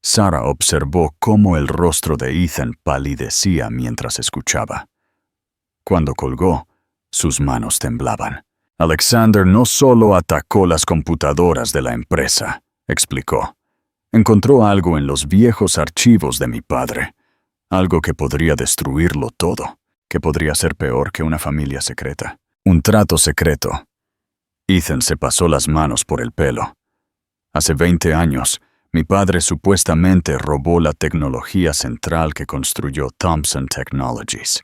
Sarah observó cómo el rostro de Ethan palidecía mientras escuchaba. Cuando colgó, sus manos temblaban. «Alexander no solo atacó las computadoras de la empresa», explicó. «Encontró algo en los viejos archivos de mi padre, algo que podría destruirlo todo, que podría ser peor que una familia secreta. Un trato secreto». Ethan se pasó las manos por el pelo. «Hace 20 años, mi padre supuestamente robó la tecnología central que construyó Thompson Technologies.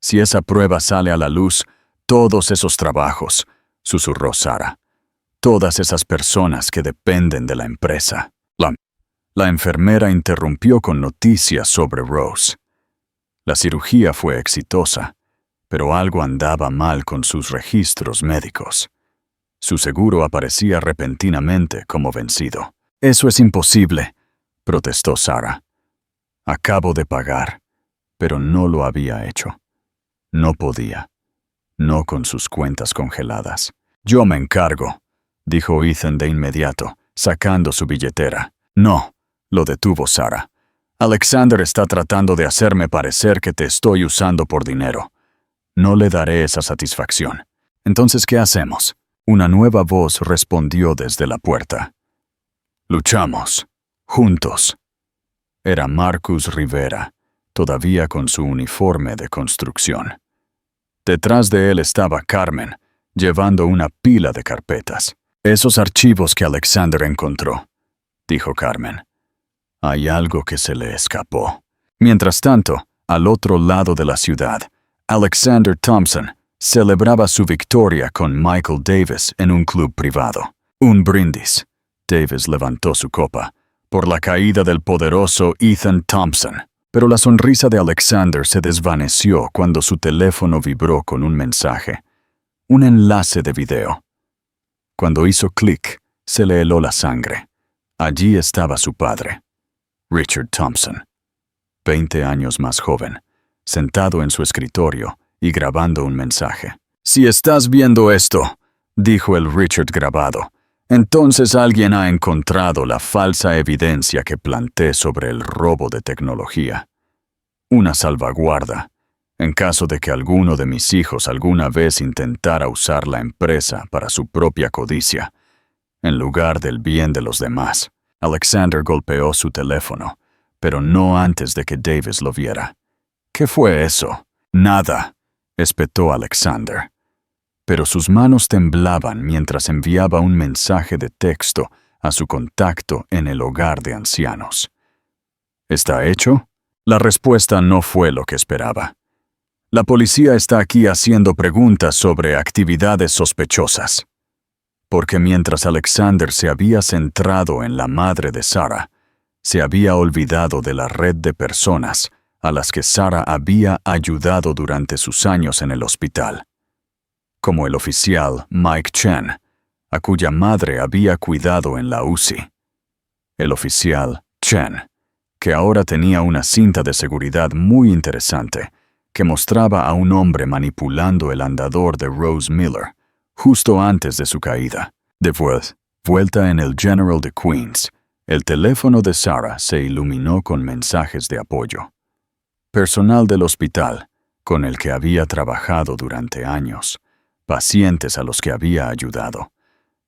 Si esa prueba sale a la luz, todos esos trabajos», susurró Sarah, «todas esas personas que dependen de la empresa». La enfermera interrumpió con noticias sobre Rose. La cirugía fue exitosa, pero algo andaba mal con sus registros médicos. Su seguro aparecía repentinamente como vencido. «Eso es imposible», protestó Sarah. «Acabo de pagar, pero no lo había hecho. No podía. No con sus cuentas congeladas». «Yo me encargo», dijo Ethan de inmediato, sacando su billetera. «No», lo detuvo Sarah. «Alexander está tratando de hacerme parecer que te estoy usando por dinero. No le daré esa satisfacción. Entonces, ¿qué hacemos?» Una nueva voz respondió desde la puerta. «Luchamos. Juntos». Era Marcus Rivera, todavía con su uniforme de construcción. Detrás de él estaba Carmen, llevando una pila de carpetas. «Esos archivos que Alexander encontró», dijo Carmen. «Hay algo que se le escapó». Mientras tanto, al otro lado de la ciudad, Alexander Thompson celebraba su victoria con Michael Davis en un club privado. Un brindis. Davis levantó su copa por la caída del poderoso Ethan Thompson. Pero la sonrisa de Alexander se desvaneció cuando su teléfono vibró con un mensaje. Un enlace de video. Cuando hizo clic, se le heló la sangre. Allí estaba su padre, Richard Thompson, 20 años más joven, sentado en su escritorio y grabando un mensaje. «Si estás viendo esto», dijo el Richard grabado, «entonces alguien ha encontrado la falsa evidencia que planté sobre el robo de tecnología. Una salvaguarda, en caso de que alguno de mis hijos alguna vez intentara usar la empresa para su propia codicia, en lugar del bien de los demás». Alexander golpeó su teléfono, pero no antes de que Davis lo viera. «¿Qué fue eso?» «Nada», espetó Alexander. Pero sus manos temblaban mientras enviaba un mensaje de texto a su contacto en el hogar de ancianos. ¿Está hecho? La respuesta no fue lo que esperaba. «La policía está aquí haciendo preguntas sobre actividades sospechosas». Porque mientras Alexander se había centrado en la madre de Sarah, se había olvidado de la red de personas a las que Sarah había ayudado durante sus años en el hospital, como el oficial Mike Chen, a cuya madre había cuidado en la UCI. El oficial Chen, que ahora tenía una cinta de seguridad muy interesante que mostraba a un hombre manipulando el andador de Rose Miller justo antes de su caída. De vuelta en el General de Queens, el teléfono de Sarah se iluminó con mensajes de apoyo. Personal del hospital, con el que había trabajado durante años, pacientes a los que había ayudado,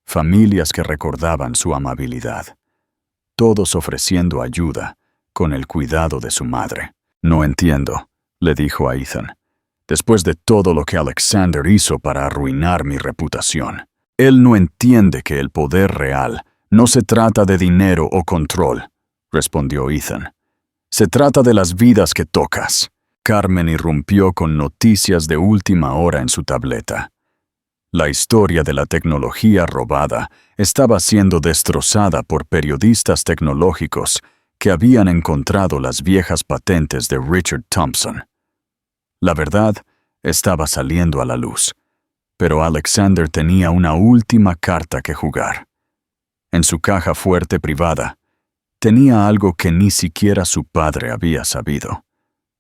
familias que recordaban su amabilidad, todos ofreciendo ayuda con el cuidado de su madre. «No entiendo», le dijo a Ethan, «después de todo lo que Alexander hizo para arruinar mi reputación. Él no entiende que el poder real no se trata de dinero o control», respondió Ethan. «Se trata de las vidas que tocas». Carmen irrumpió con noticias de última hora en su tableta. La historia de la tecnología robada estaba siendo destrozada por periodistas tecnológicos que habían encontrado las viejas patentes de Richard Thompson. La verdad estaba saliendo a la luz, pero Alexander tenía una última carta que jugar. En su caja fuerte privada, tenía algo que ni siquiera su padre había sabido,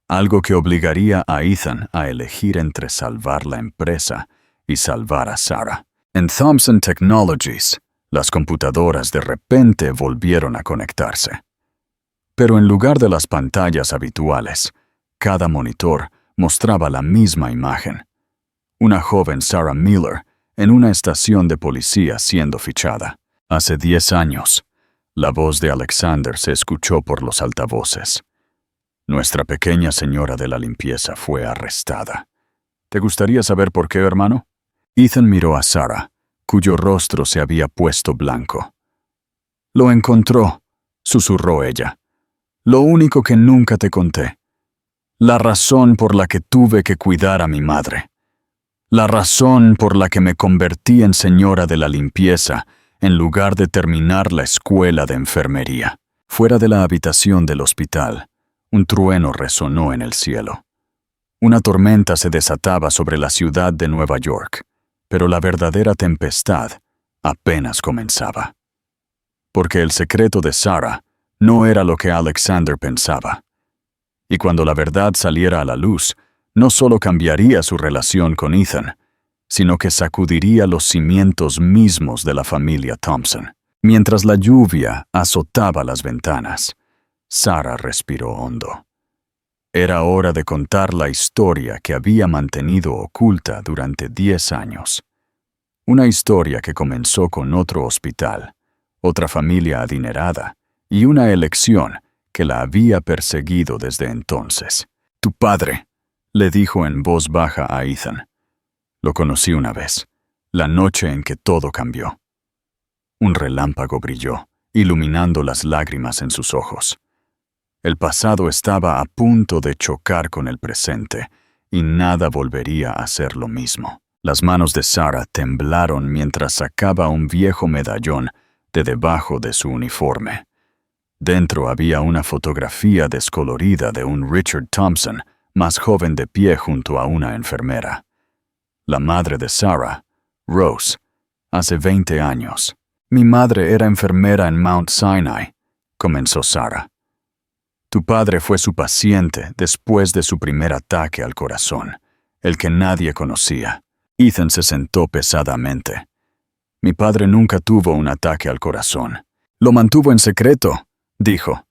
algo que obligaría a Ethan a elegir entre salvar la empresa y salvar a Sarah. En Thompson Technologies, las computadoras de repente volvieron a conectarse. Pero en lugar de las pantallas habituales, cada monitor mostraba la misma imagen. Una joven Sarah Miller en una estación de policía siendo fichada. Hace 10 años, la voz de Alexander se escuchó por los altavoces. «Nuestra pequeña señora de la limpieza fue arrestada. ¿Te gustaría saber por qué, hermano?» Ethan miró a Sarah, cuyo rostro se había puesto blanco. «Lo encontró», susurró ella. «Lo único que nunca te conté. La razón por la que tuve que cuidar a mi madre. La razón por la que me convertí en señora de la limpieza en lugar de terminar la escuela de enfermería». Fuera de la habitación del hospital, un trueno resonó en el cielo. Una tormenta se desataba sobre la ciudad de Nueva York, pero la verdadera tempestad apenas comenzaba. Porque el secreto de Sarah no era lo que Alexander pensaba. Y cuando la verdad saliera a la luz, no solo cambiaría su relación con Ethan, sino que sacudiría los cimientos mismos de la familia Thompson. Mientras la lluvia azotaba las ventanas, Sarah respiró hondo. Era hora de contar la historia que había mantenido oculta durante 10 años. Una historia que comenzó con otro hospital, otra familia adinerada y una elección que la había perseguido desde entonces. «Tu padre», le dijo en voz baja a Ethan. «Lo conocí una vez. La noche en que todo cambió. Un relámpago brilló, iluminando las lágrimas en sus ojos. El pasado estaba a punto de chocar con el presente, y nada volvería a ser lo mismo. Las manos de Sarah temblaron mientras sacaba un viejo medallón de debajo de su uniforme. Dentro había una fotografía descolorida de un Richard Thompson, más joven de pie junto a una enfermera. La madre de Sarah, Rose, hace 20 años. Mi madre era enfermera en Mount Sinai, comenzó Sarah. Tu padre fue su paciente después de su primer ataque al corazón, el que nadie conocía. Ethan se sentó pesadamente. Mi padre nunca tuvo un ataque al corazón. Lo mantuvo en secreto, dijo.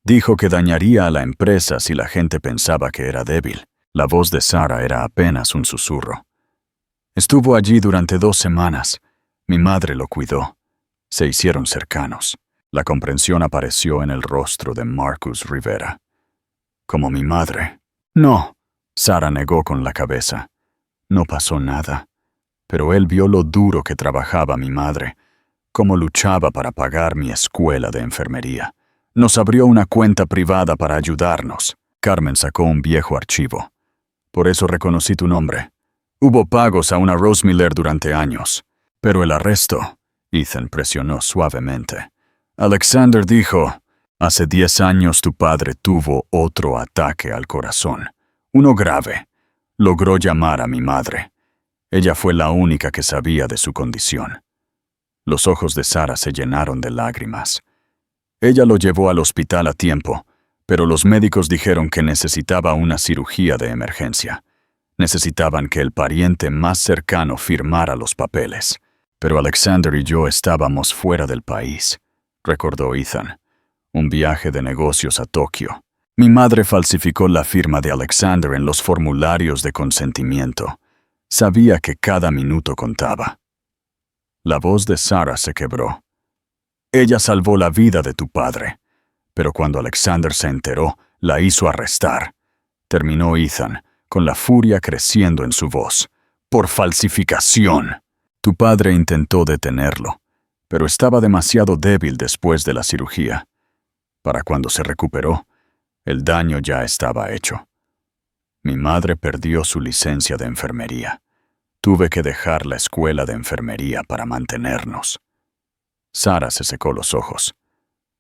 Dijo que dañaría a la empresa si la gente pensaba que era débil. La voz de Sarah era apenas un susurro. Estuvo allí durante 2 semanas. Mi madre lo cuidó. Se hicieron cercanos. La comprensión apareció en el rostro de Marcus Rivera. Como mi madre. No, Sarah negó con la cabeza. No pasó nada. Pero él vio lo duro que trabajaba mi madre, cómo luchaba para pagar mi escuela de enfermería. Nos abrió una cuenta privada para ayudarnos. Carmen sacó un viejo archivo. Por eso reconocí tu nombre. Hubo pagos a una Rose Miller durante años. Pero el arresto, Ethan presionó suavemente. Alexander dijo, hace 10 años tu padre tuvo otro ataque al corazón. Uno grave. Logró llamar a mi madre. Ella fue la única que sabía de su condición. Los ojos de Sarah se llenaron de lágrimas. Ella lo llevó al hospital a tiempo, pero los médicos dijeron que necesitaba una cirugía de emergencia. Necesitaban que el pariente más cercano firmara los papeles. Pero Alexander y yo estábamos fuera del país, recordó Ethan. Un viaje de negocios a Tokio. Mi madre falsificó la firma de Alexander en los formularios de consentimiento. Sabía que cada minuto contaba. La voz de Sarah se quebró. Ella salvó la vida de tu padre, pero cuando Alexander se enteró, la hizo arrestar. Terminó Ethan, con la furia creciendo en su voz. Por falsificación. Tu padre intentó detenerlo, pero estaba demasiado débil después de la cirugía. Para cuando se recuperó, el daño ya estaba hecho. Mi madre perdió su licencia de enfermería. Tuve que dejar la escuela de enfermería para mantenernos. Sarah se secó los ojos.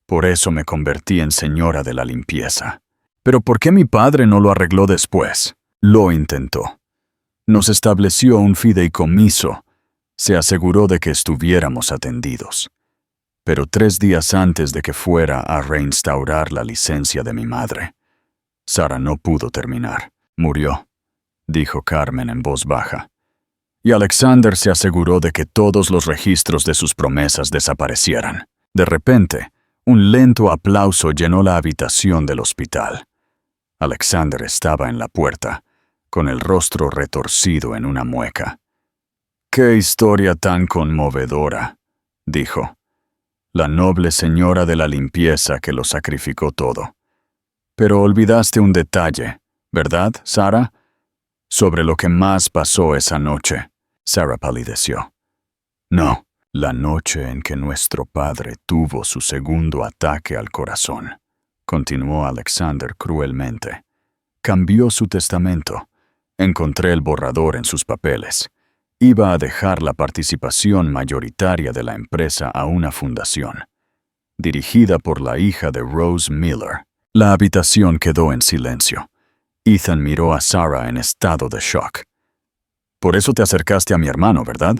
Por eso me convertí en señora de la limpieza. ¿Pero por qué mi padre no lo arregló después? Lo intentó. Nos estableció un fideicomiso. Se aseguró de que estuviéramos atendidos. Pero 3 días antes de que fuera a reinstaurar la licencia de mi madre, Sarah no pudo terminar. Murió, dijo Carmen en voz baja. Y Alexander se aseguró de que todos los registros de sus promesas desaparecieran. De repente, un lento aplauso llenó la habitación del hospital. Alexander estaba en la puerta, con el rostro retorcido en una mueca. «¡Qué historia tan conmovedora!», dijo. «La noble señora de la limpieza que lo sacrificó todo. Pero olvidaste un detalle, ¿verdad, Sarah? Sobre lo que más pasó esa noche». Sarah palideció. «No, la noche en que nuestro padre tuvo su segundo ataque al corazón», continuó Alexander cruelmente. «Cambió su testamento. Encontré el borrador en sus papeles. Iba a dejar la participación mayoritaria de la empresa a una fundación, dirigida por la hija de Rose Miller». La habitación quedó en silencio. Ethan miró a Sarah en estado de shock. «Por eso te acercaste a mi hermano, ¿verdad?»,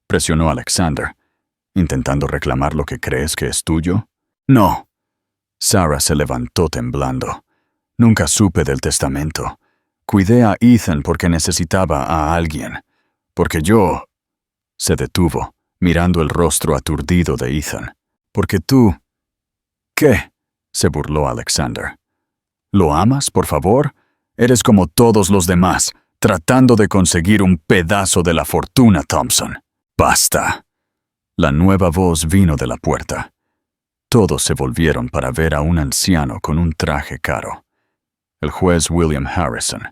presionó Alexander, intentando reclamar lo que crees que es tuyo. «No». Sarah se levantó temblando. «Nunca supe del testamento. Cuidé a Ethan porque necesitaba a alguien. Porque yo...» Se detuvo, mirando el rostro aturdido de Ethan. «Porque tú...» «¿Qué?», se burló Alexander. «¿Lo amas, por favor? Eres como todos los demás, tratando de conseguir un pedazo de la fortuna, Thompson. ¡Basta!». La nueva voz vino de la puerta. Todos se volvieron para ver a un anciano con un traje caro. El juez William Harrison,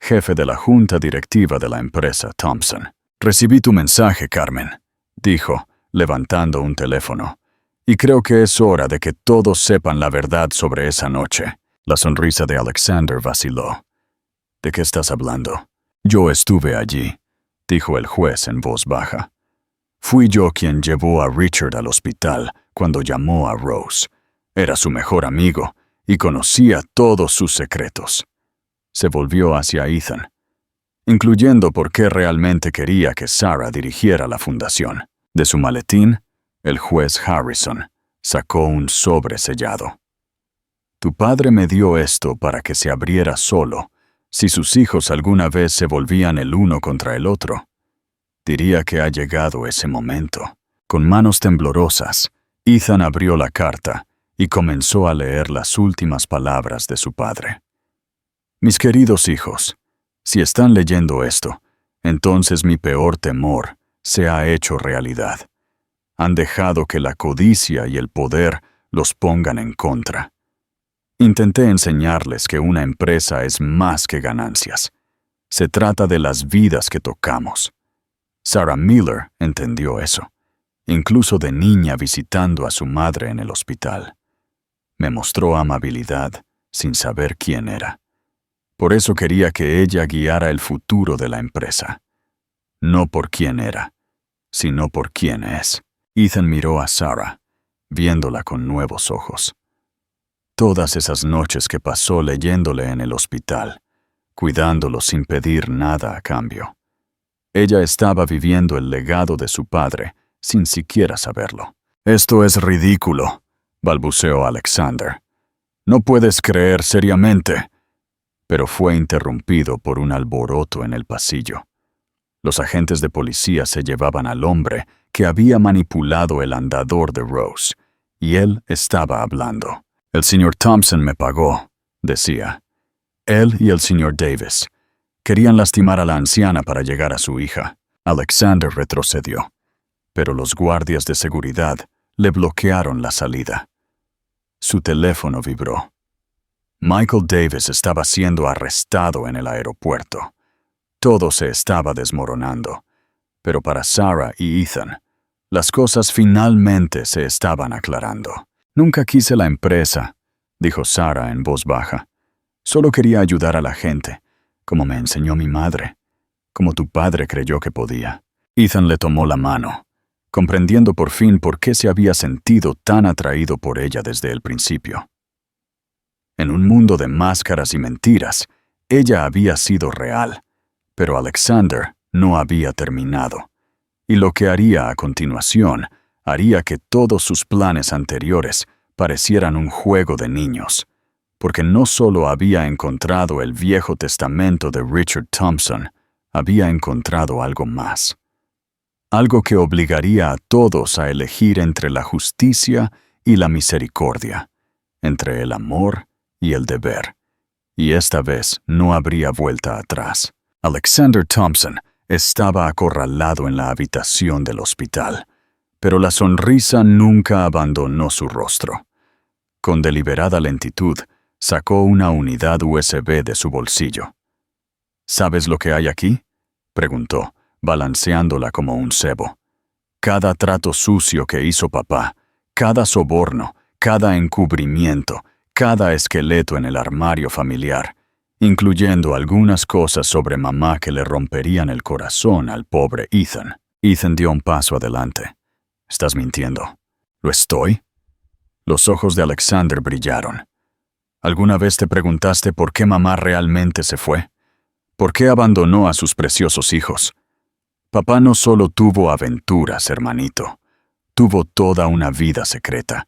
jefe de la junta directiva de la empresa Thompson. Recibí tu mensaje, Carmen, dijo, levantando un teléfono. Y creo que es hora de que todos sepan la verdad sobre esa noche. La sonrisa de Alexander vaciló. ¿De qué estás hablando? Yo estuve allí, dijo el juez en voz baja. Fui yo quien llevó a Richard al hospital cuando llamó a Rose. Era su mejor amigo y conocía todos sus secretos. Se volvió hacia Ethan, incluyendo por qué realmente quería que Sarah dirigiera la fundación. De su maletín, el juez Harrison sacó un sobre sellado. Tu padre me dio esto para que se abriera solo si sus hijos alguna vez se volvían el uno contra el otro. Diría que ha llegado ese momento. Con manos temblorosas, Ethan abrió la carta y comenzó a leer las últimas palabras de su padre. Mis queridos hijos, si están leyendo esto, entonces mi peor temor se ha hecho realidad. Han dejado que la codicia y el poder los pongan en contra. Intenté enseñarles que una empresa es más que ganancias. Se trata de las vidas que tocamos. Sarah Miller entendió eso, incluso de niña visitando a su madre en el hospital. Me mostró amabilidad sin saber quién era. Por eso quería que ella guiara el futuro de la empresa. No por quién era, sino por quién es. Ethan miró a Sarah, viéndola con nuevos ojos. Todas esas noches que pasó leyéndole en el hospital, cuidándolo sin pedir nada a cambio. Ella estaba viviendo el legado de su padre sin siquiera saberlo. Esto es ridículo, balbuceó Alexander. No puedes creer seriamente. Pero fue interrumpido por un alboroto en el pasillo. Los agentes de policía se llevaban al hombre que había manipulado el andador de Rose, y él estaba hablando. El señor Thompson me pagó, decía. Él y el señor Davis querían lastimar a la anciana para llegar a su hija. Alexander retrocedió, pero los guardias de seguridad le bloquearon la salida. Su teléfono vibró. Michael Davis estaba siendo arrestado en el aeropuerto. Todo se estaba desmoronando, pero para Sarah y Ethan, las cosas finalmente se estaban aclarando. Nunca quise la empresa, dijo Sarah en voz baja. Solo quería ayudar a la gente, como me enseñó mi madre, como tu padre creyó que podía. Ethan le tomó la mano, comprendiendo por fin por qué se había sentido tan atraído por ella desde el principio. En un mundo de máscaras y mentiras, ella había sido real, pero Alexander no había terminado, y lo que haría a continuación haría que todos sus planes anteriores parecieran un juego de niños, porque no solo había encontrado el Viejo Testamento de Richard Thompson, había encontrado algo más. Algo que obligaría a todos a elegir entre la justicia y la misericordia, entre el amor y el deber, y esta vez no habría vuelta atrás. Alexander Thompson estaba acorralado en la habitación del hospital, pero la sonrisa nunca abandonó su rostro. Con deliberada lentitud, sacó una unidad USB de su bolsillo. ¿Sabes lo que hay aquí?, preguntó, balanceándola como un cebo. Cada trato sucio que hizo papá, cada soborno, cada encubrimiento, cada esqueleto en el armario familiar, incluyendo algunas cosas sobre mamá que le romperían el corazón al pobre Ethan. Ethan dio un paso adelante. ¿Estás mintiendo? ¿Lo estoy? Los ojos de Alexander brillaron. ¿Alguna vez te preguntaste por qué mamá realmente se fue? ¿Por qué abandonó a sus preciosos hijos? Papá no solo tuvo aventuras, hermanito. Tuvo toda una vida secreta.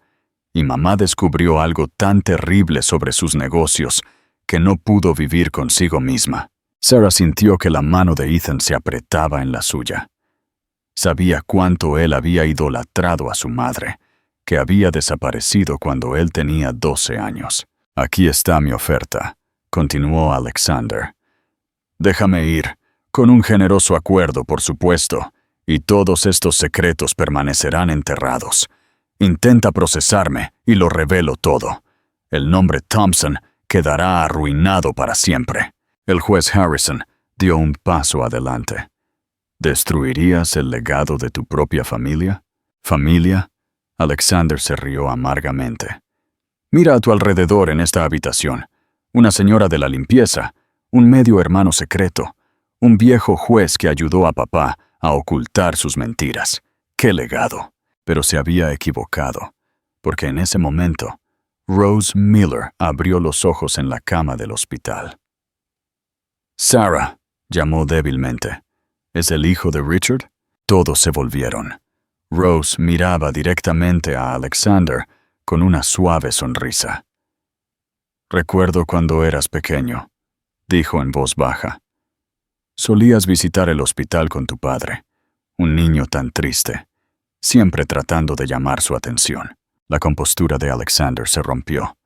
Y mamá descubrió algo tan terrible sobre sus negocios que no pudo vivir consigo misma. Sarah sintió que la mano de Ethan se apretaba en la suya. Sabía cuánto él había idolatrado a su madre, que había desaparecido cuando él tenía 12 años. Aquí está mi oferta, continuó Alexander. Déjame ir, con un generoso acuerdo, por supuesto, y todos estos secretos permanecerán enterrados. Intenta procesarme y lo revelo todo. El nombre Thompson quedará arruinado para siempre. El juez Harrison dio un paso adelante. ¿Destruirías el legado de tu propia familia? ¿Familia? Alexander se rió amargamente. Mira a tu alrededor en esta habitación. Una señora de la limpieza, un medio hermano secreto, un viejo juez que ayudó a papá a ocultar sus mentiras. ¡Qué legado! Pero se había equivocado, porque en ese momento, Rose Miller abrió los ojos en la cama del hospital. «Sarah», llamó débilmente. «¿Es el hijo de Richard?» Todos se volvieron. Rose miraba directamente a Alexander con una suave sonrisa. «Recuerdo cuando eras pequeño», dijo en voz baja. «Solías visitar el hospital con tu padre, un niño tan triste, siempre tratando de llamar su atención». La compostura de Alexander se rompió.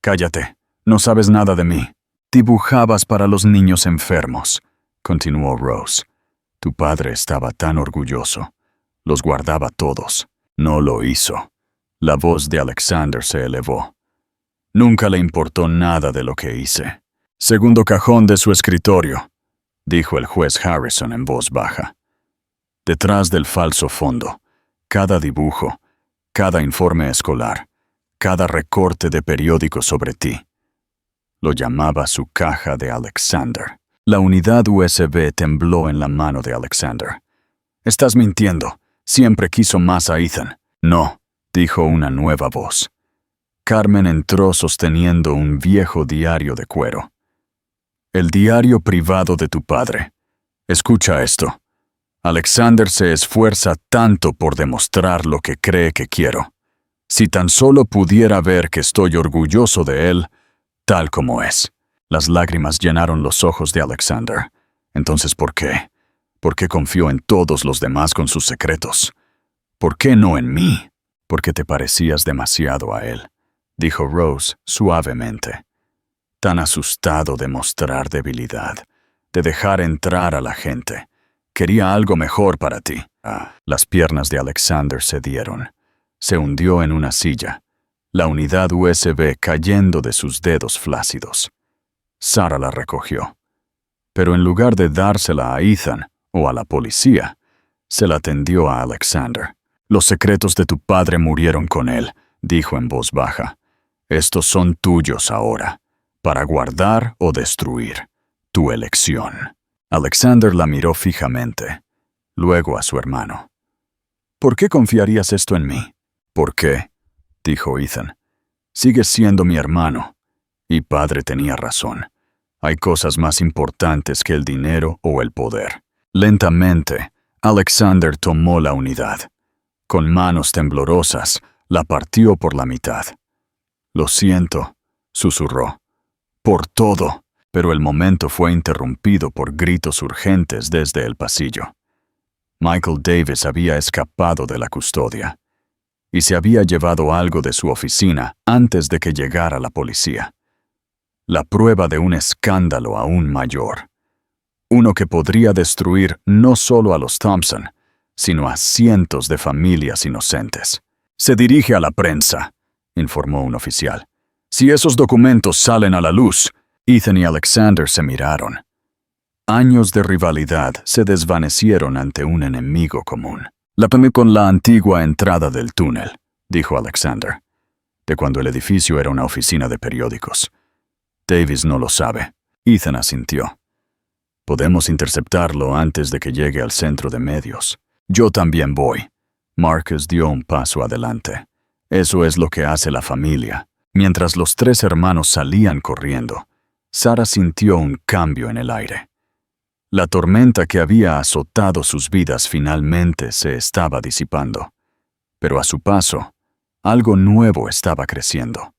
«Cállate, no sabes nada de mí. Dibujabas para los niños enfermos», continuó Rose. «Tu padre estaba tan orgulloso. Los guardaba todos. No lo hizo». La voz de Alexander se elevó. «Nunca le importó nada de lo que hice». «Segundo cajón de su escritorio», dijo el juez Harrison en voz baja. «Detrás del falso fondo, cada dibujo, cada informe escolar, cada recorte de periódico sobre ti». Lo llamaba su caja de Alexander. La unidad USB tembló en la mano de Alexander. «Estás mintiendo. Siempre quiso más a Ethan». «No», dijo una nueva voz. Carmen entró sosteniendo un viejo diario de cuero. «El diario privado de tu padre. Escucha esto. Alexander se esfuerza tanto por demostrar lo que cree que quiero. Si tan solo pudiera ver que estoy orgulloso de él, tal como es». Las lágrimas llenaron los ojos de Alexander. Entonces, ¿por qué? ¿Por qué confió en todos los demás con sus secretos? ¿Por qué no en mí? «Porque te parecías demasiado a él», dijo Rose suavemente. «Tan asustado de mostrar debilidad, de dejar entrar a la gente. Quería algo mejor para ti». Las piernas de Alexander cedieron. Se hundió en una silla, la unidad USB cayendo de sus dedos flácidos. Sarah la recogió. Pero en lugar de dársela a Ethan o a la policía, se la tendió a Alexander. «Los secretos de tu padre murieron con él», dijo en voz baja. «Estos son tuyos ahora, para guardar o destruir. Tu elección». Alexander la miró fijamente, luego a su hermano. «¿Por qué confiarías esto en mí?» «¿Por qué?», dijo Ethan. «Sigues siendo mi hermano». Y padre tenía razón. Hay cosas más importantes que el dinero o el poder. Lentamente, Alexander tomó la unidad. Con manos temblorosas, la partió por la mitad. «Lo siento», susurró. «Por todo». Pero el momento fue interrumpido por gritos urgentes desde el pasillo. Michael Davis había escapado de la custodia y se había llevado algo de su oficina antes de que llegara la policía. La prueba de un escándalo aún mayor. Uno que podría destruir no solo a los Thompson, sino a cientos de familias inocentes. «Se dirige a la prensa», informó un oficial. «Si esos documentos salen a la luz». Ethan y Alexander se miraron. Años de rivalidad se desvanecieron ante un enemigo común. «La tomé con la antigua entrada del túnel», dijo Alexander, «de cuando el edificio era una oficina de periódicos. Davis no lo sabe». Ethan asintió. «Podemos interceptarlo antes de que llegue al centro de medios». «Yo también voy». Marcus dio un paso adelante. «Eso es lo que hace la familia». Mientras los tres hermanos salían corriendo, Sarah sintió un cambio en el aire. La tormenta que había azotado sus vidas finalmente se estaba disipando. Pero a su paso, algo nuevo estaba creciendo.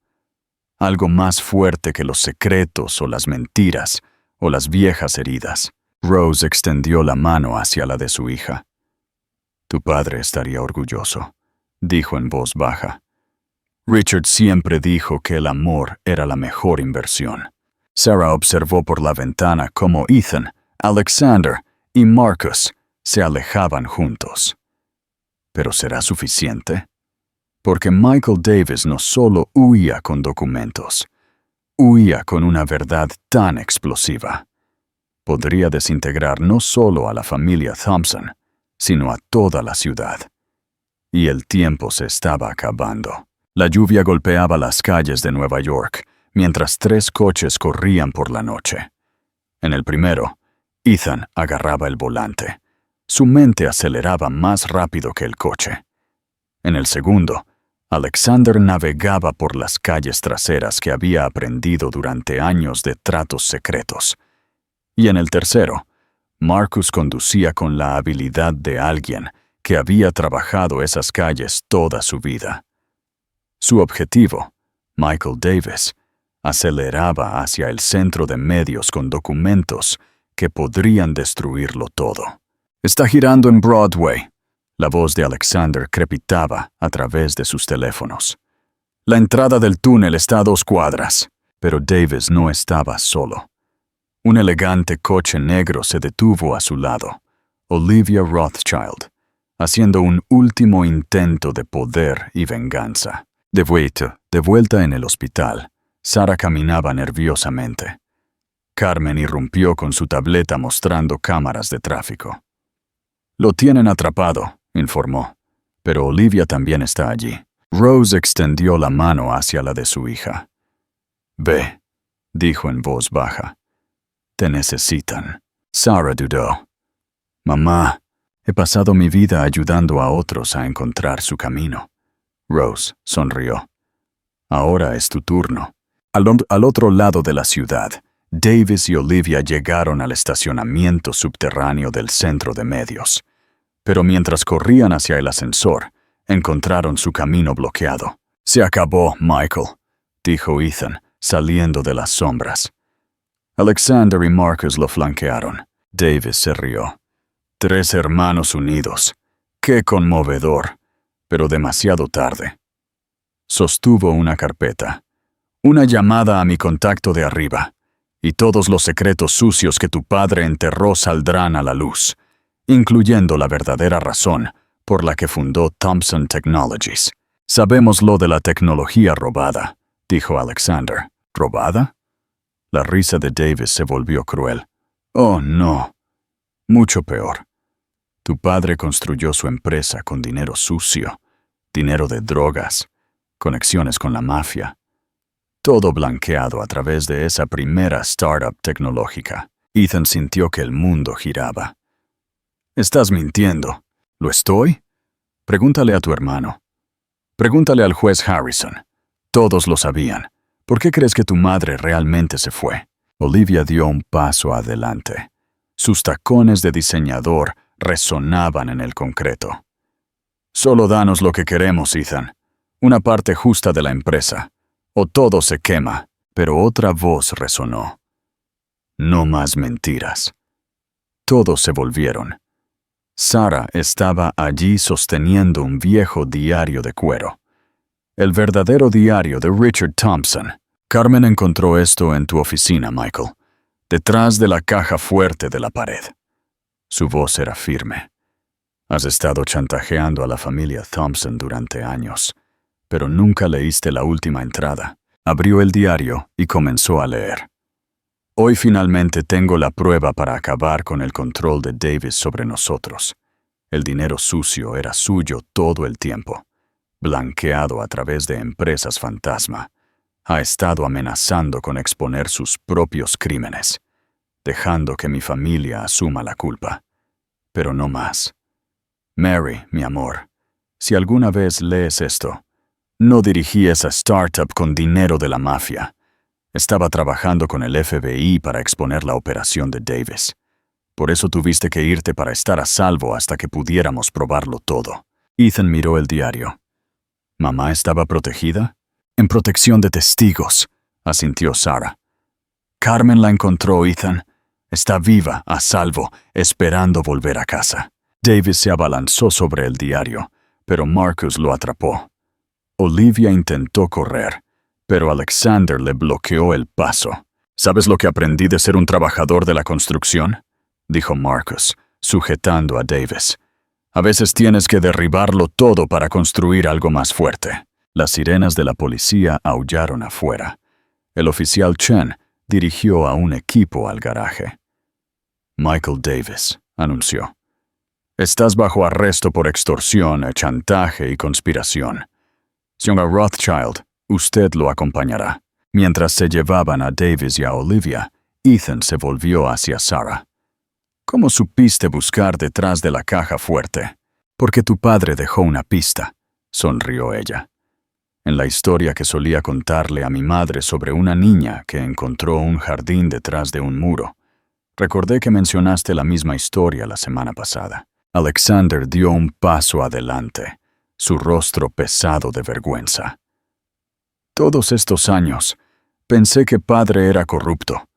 Algo más fuerte que los secretos o las mentiras o las viejas heridas. Rose extendió la mano hacia la de su hija. «Tu padre estaría orgulloso», dijo en voz baja. «Richard siempre dijo que el amor era la mejor inversión». Sarah observó por la ventana cómo Ethan, Alexander y Marcus se alejaban juntos. ¿Pero será suficiente? Porque Michael Davis no solo huía con documentos, huía con una verdad tan explosiva. podría desintegrar no solo a la familia Thompson, sino a toda la ciudad. Y el tiempo se estaba acabando. La lluvia golpeaba las calles de Nueva York, mientras 3 coches corrían por la noche. En el primero, Ethan agarraba el volante. Su mente aceleraba más rápido que el coche. En el segundo, Alexander navegaba por las calles traseras que había aprendido durante años de tratos secretos. Y en el tercero, Marcus conducía con la habilidad de alguien que había trabajado esas calles toda su vida. Su objetivo, Michael Davis, aceleraba hacia el centro de medios con documentos que podrían destruirlo todo. «Está girando en Broadway», la voz de Alexander crepitaba a través de sus teléfonos. «La entrada del túnel está a 2 cuadras». Pero Davis no estaba solo. Un elegante coche negro se detuvo a su lado, Olivia Rothschild, haciendo un último intento de poder y venganza. De vuelta en el hospital, Sara caminaba nerviosamente. Carmen irrumpió con su tableta mostrando cámaras de tráfico. «Lo tienen atrapado», informó, «pero Olivia también está allí». Rose extendió la mano hacia la de su hija. «Ve», dijo en voz baja. «Te necesitan». Sara dudó. «Mamá, he pasado mi vida ayudando a otros a encontrar su camino». Rose sonrió. «Ahora es tu turno». Al otro lado de la ciudad, Davis y Olivia llegaron al estacionamiento subterráneo del centro de medios. Pero mientras corrían hacia el ascensor, encontraron su camino bloqueado. «Se acabó, Michael», dijo Ethan, saliendo de las sombras. Alexander y Marcus lo flanquearon. Davis se rió. «3 hermanos unidos. ¡Qué conmovedor! Pero demasiado tarde». Sostuvo una carpeta. «Una llamada a mi contacto de arriba, y todos los secretos sucios que tu padre enterró saldrán a la luz, incluyendo la verdadera razón por la que fundó Thompson Technologies». «Sabemos lo de la tecnología robada», dijo Alexander. «¿Robada?» La risa de Davis se volvió cruel. «Oh, no. Mucho peor. Tu padre construyó su empresa con dinero sucio, dinero de drogas, conexiones con la mafia. Todo blanqueado a través de esa primera startup tecnológica». Ethan sintió que el mundo giraba. «Estás mintiendo». «¿Lo estoy? Pregúntale a tu hermano. Pregúntale al juez Harrison. Todos lo sabían. ¿Por qué crees que tu madre realmente se fue?» Olivia dio un paso adelante. Sus tacones de diseñador resonaban en el concreto. «Solo danos lo que queremos, Ethan. Una parte justa de la empresa. O todo se quema». Pero otra voz resonó. «No más mentiras». Todos se volvieron. Sara estaba allí sosteniendo un viejo diario de cuero. El verdadero diario de Richard Thompson. «Carmen encontró esto en tu oficina, Michael, detrás de la caja fuerte de la pared». Su voz era firme. «Has estado chantajeando a la familia Thompson durante años, pero nunca leíste la última entrada». Abrió el diario y comenzó a leer. «Hoy finalmente tengo la prueba para acabar con el control de Davis sobre nosotros. El dinero sucio era suyo todo el tiempo, blanqueado a través de empresas fantasma. Ha estado amenazando con exponer sus propios crímenes, dejando que mi familia asuma la culpa. Pero no más. Mary, mi amor, si alguna vez lees esto, no dirigí esa startup con dinero de la mafia. Estaba trabajando con el FBI para exponer la operación de Davis. Por eso tuviste que irte para estar a salvo hasta que pudiéramos probarlo todo». Ethan miró el diario. «¿Mamá estaba protegida?» «En protección de testigos», asintió Sara. «Carmen la encontró, Ethan. Está viva, a salvo, esperando volver a casa». Davis se abalanzó sobre el diario, pero Marcus lo atrapó. Olivia intentó correr, pero Alexander le bloqueó el paso. «¿Sabes lo que aprendí de ser un trabajador de la construcción?», dijo Marcus, sujetando a Davis. «A veces tienes que derribarlo todo para construir algo más fuerte». Las sirenas de la policía aullaron afuera. El oficial Chen dirigió a un equipo al garaje. Michael Davis anunció. Estás bajo arresto por extorsión, chantaje y conspiración. Señora Rothschild, usted lo acompañará. Mientras se llevaban a Davis y a Olivia, Ethan se volvió hacia Sarah. ¿Cómo supiste buscar detrás de la caja fuerte? Porque tu padre dejó una pista, sonrió ella. En la historia que solía contarle a mi madre sobre una niña que encontró un jardín detrás de un muro. Recordé que mencionaste la misma historia la semana pasada. Alexander dio un paso adelante, su rostro pesado de vergüenza. Todos estos años, pensé que padre era corrupto.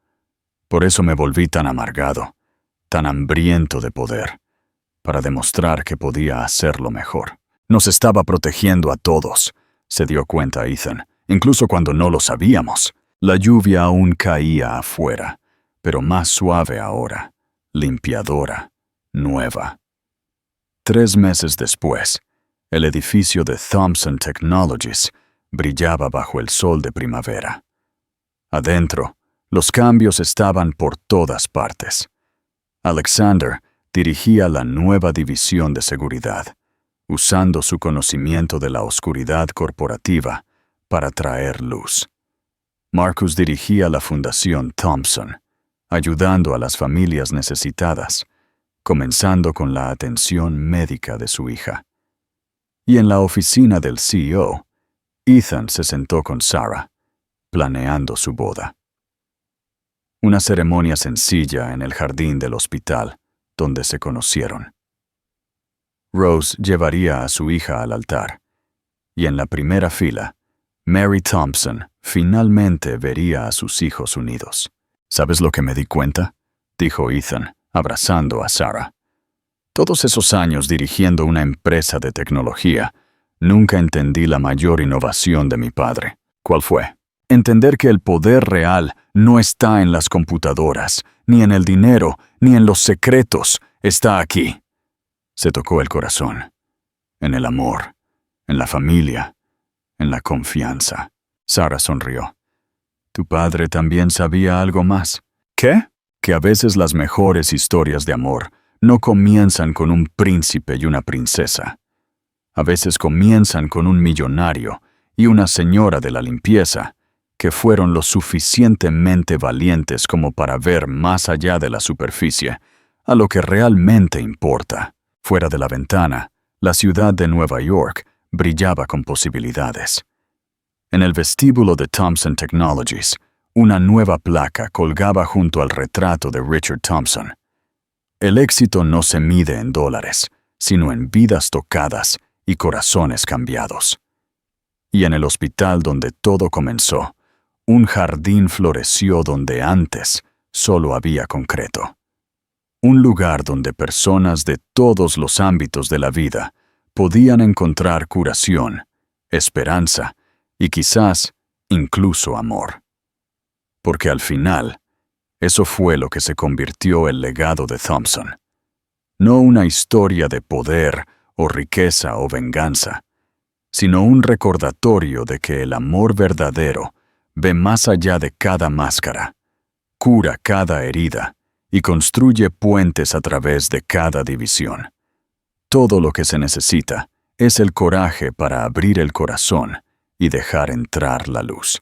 Por eso me volví tan amargado, tan hambriento de poder, para demostrar que podía hacerlo mejor. Nos estaba protegiendo a todos, se dio cuenta Ethan, incluso cuando no lo sabíamos. La lluvia aún caía afuera, pero más suave ahora, limpiadora, nueva. 3 meses después, el edificio de Thomson Technologies brillaba bajo el sol de primavera. Adentro, los cambios estaban por todas partes. Alexander dirigía la nueva división de seguridad, usando su conocimiento de la oscuridad corporativa para traer luz. Marcus dirigía la Fundación Thompson, ayudando a las familias necesitadas, comenzando con la atención médica de su hija. Y en la oficina del CEO, Ethan se sentó con Sarah, planeando su boda. Una ceremonia sencilla en el jardín del hospital, donde se conocieron. Rose llevaría a su hija al altar, y en la primera fila, Mary Thompson finalmente vería a sus hijos unidos. ¿Sabes lo que me di cuenta?, dijo Ethan, abrazando a Sarah. Todos esos años dirigiendo una empresa de tecnología, nunca entendí la mayor innovación de mi padre. ¿Cuál fue? Entender que el poder real no está en las computadoras, ni en el dinero, ni en los secretos, está aquí. Se tocó el corazón. En el amor, en la familia, en la confianza. Sarah sonrió. ¿Tu padre también sabía algo más? ¿Qué? Que a veces las mejores historias de amor no comienzan con un príncipe y una princesa. A veces comienzan con un millonario y una señora de la limpieza, que fueron lo suficientemente valientes como para ver más allá de la superficie, a lo que realmente importa. Fuera de la ventana, la ciudad de Nueva York brillaba con posibilidades. En el vestíbulo de Thomson Technologies, una nueva placa colgaba junto al retrato de Richard Thompson. El éxito no se mide en dólares, sino en vidas tocadas y corazones cambiados. Y en el hospital donde todo comenzó, un jardín floreció donde antes solo había concreto. Un lugar donde personas de todos los ámbitos de la vida podían encontrar curación, esperanza y quizás incluso amor. Porque al final, eso fue lo que se convirtió el legado de Thompson. No una historia de poder o riqueza o venganza, sino un recordatorio de que el amor verdadero ve más allá de cada máscara, cura cada herida y construye puentes a través de cada división. Todo lo que se necesita es el coraje para abrir el corazón y dejar entrar la luz.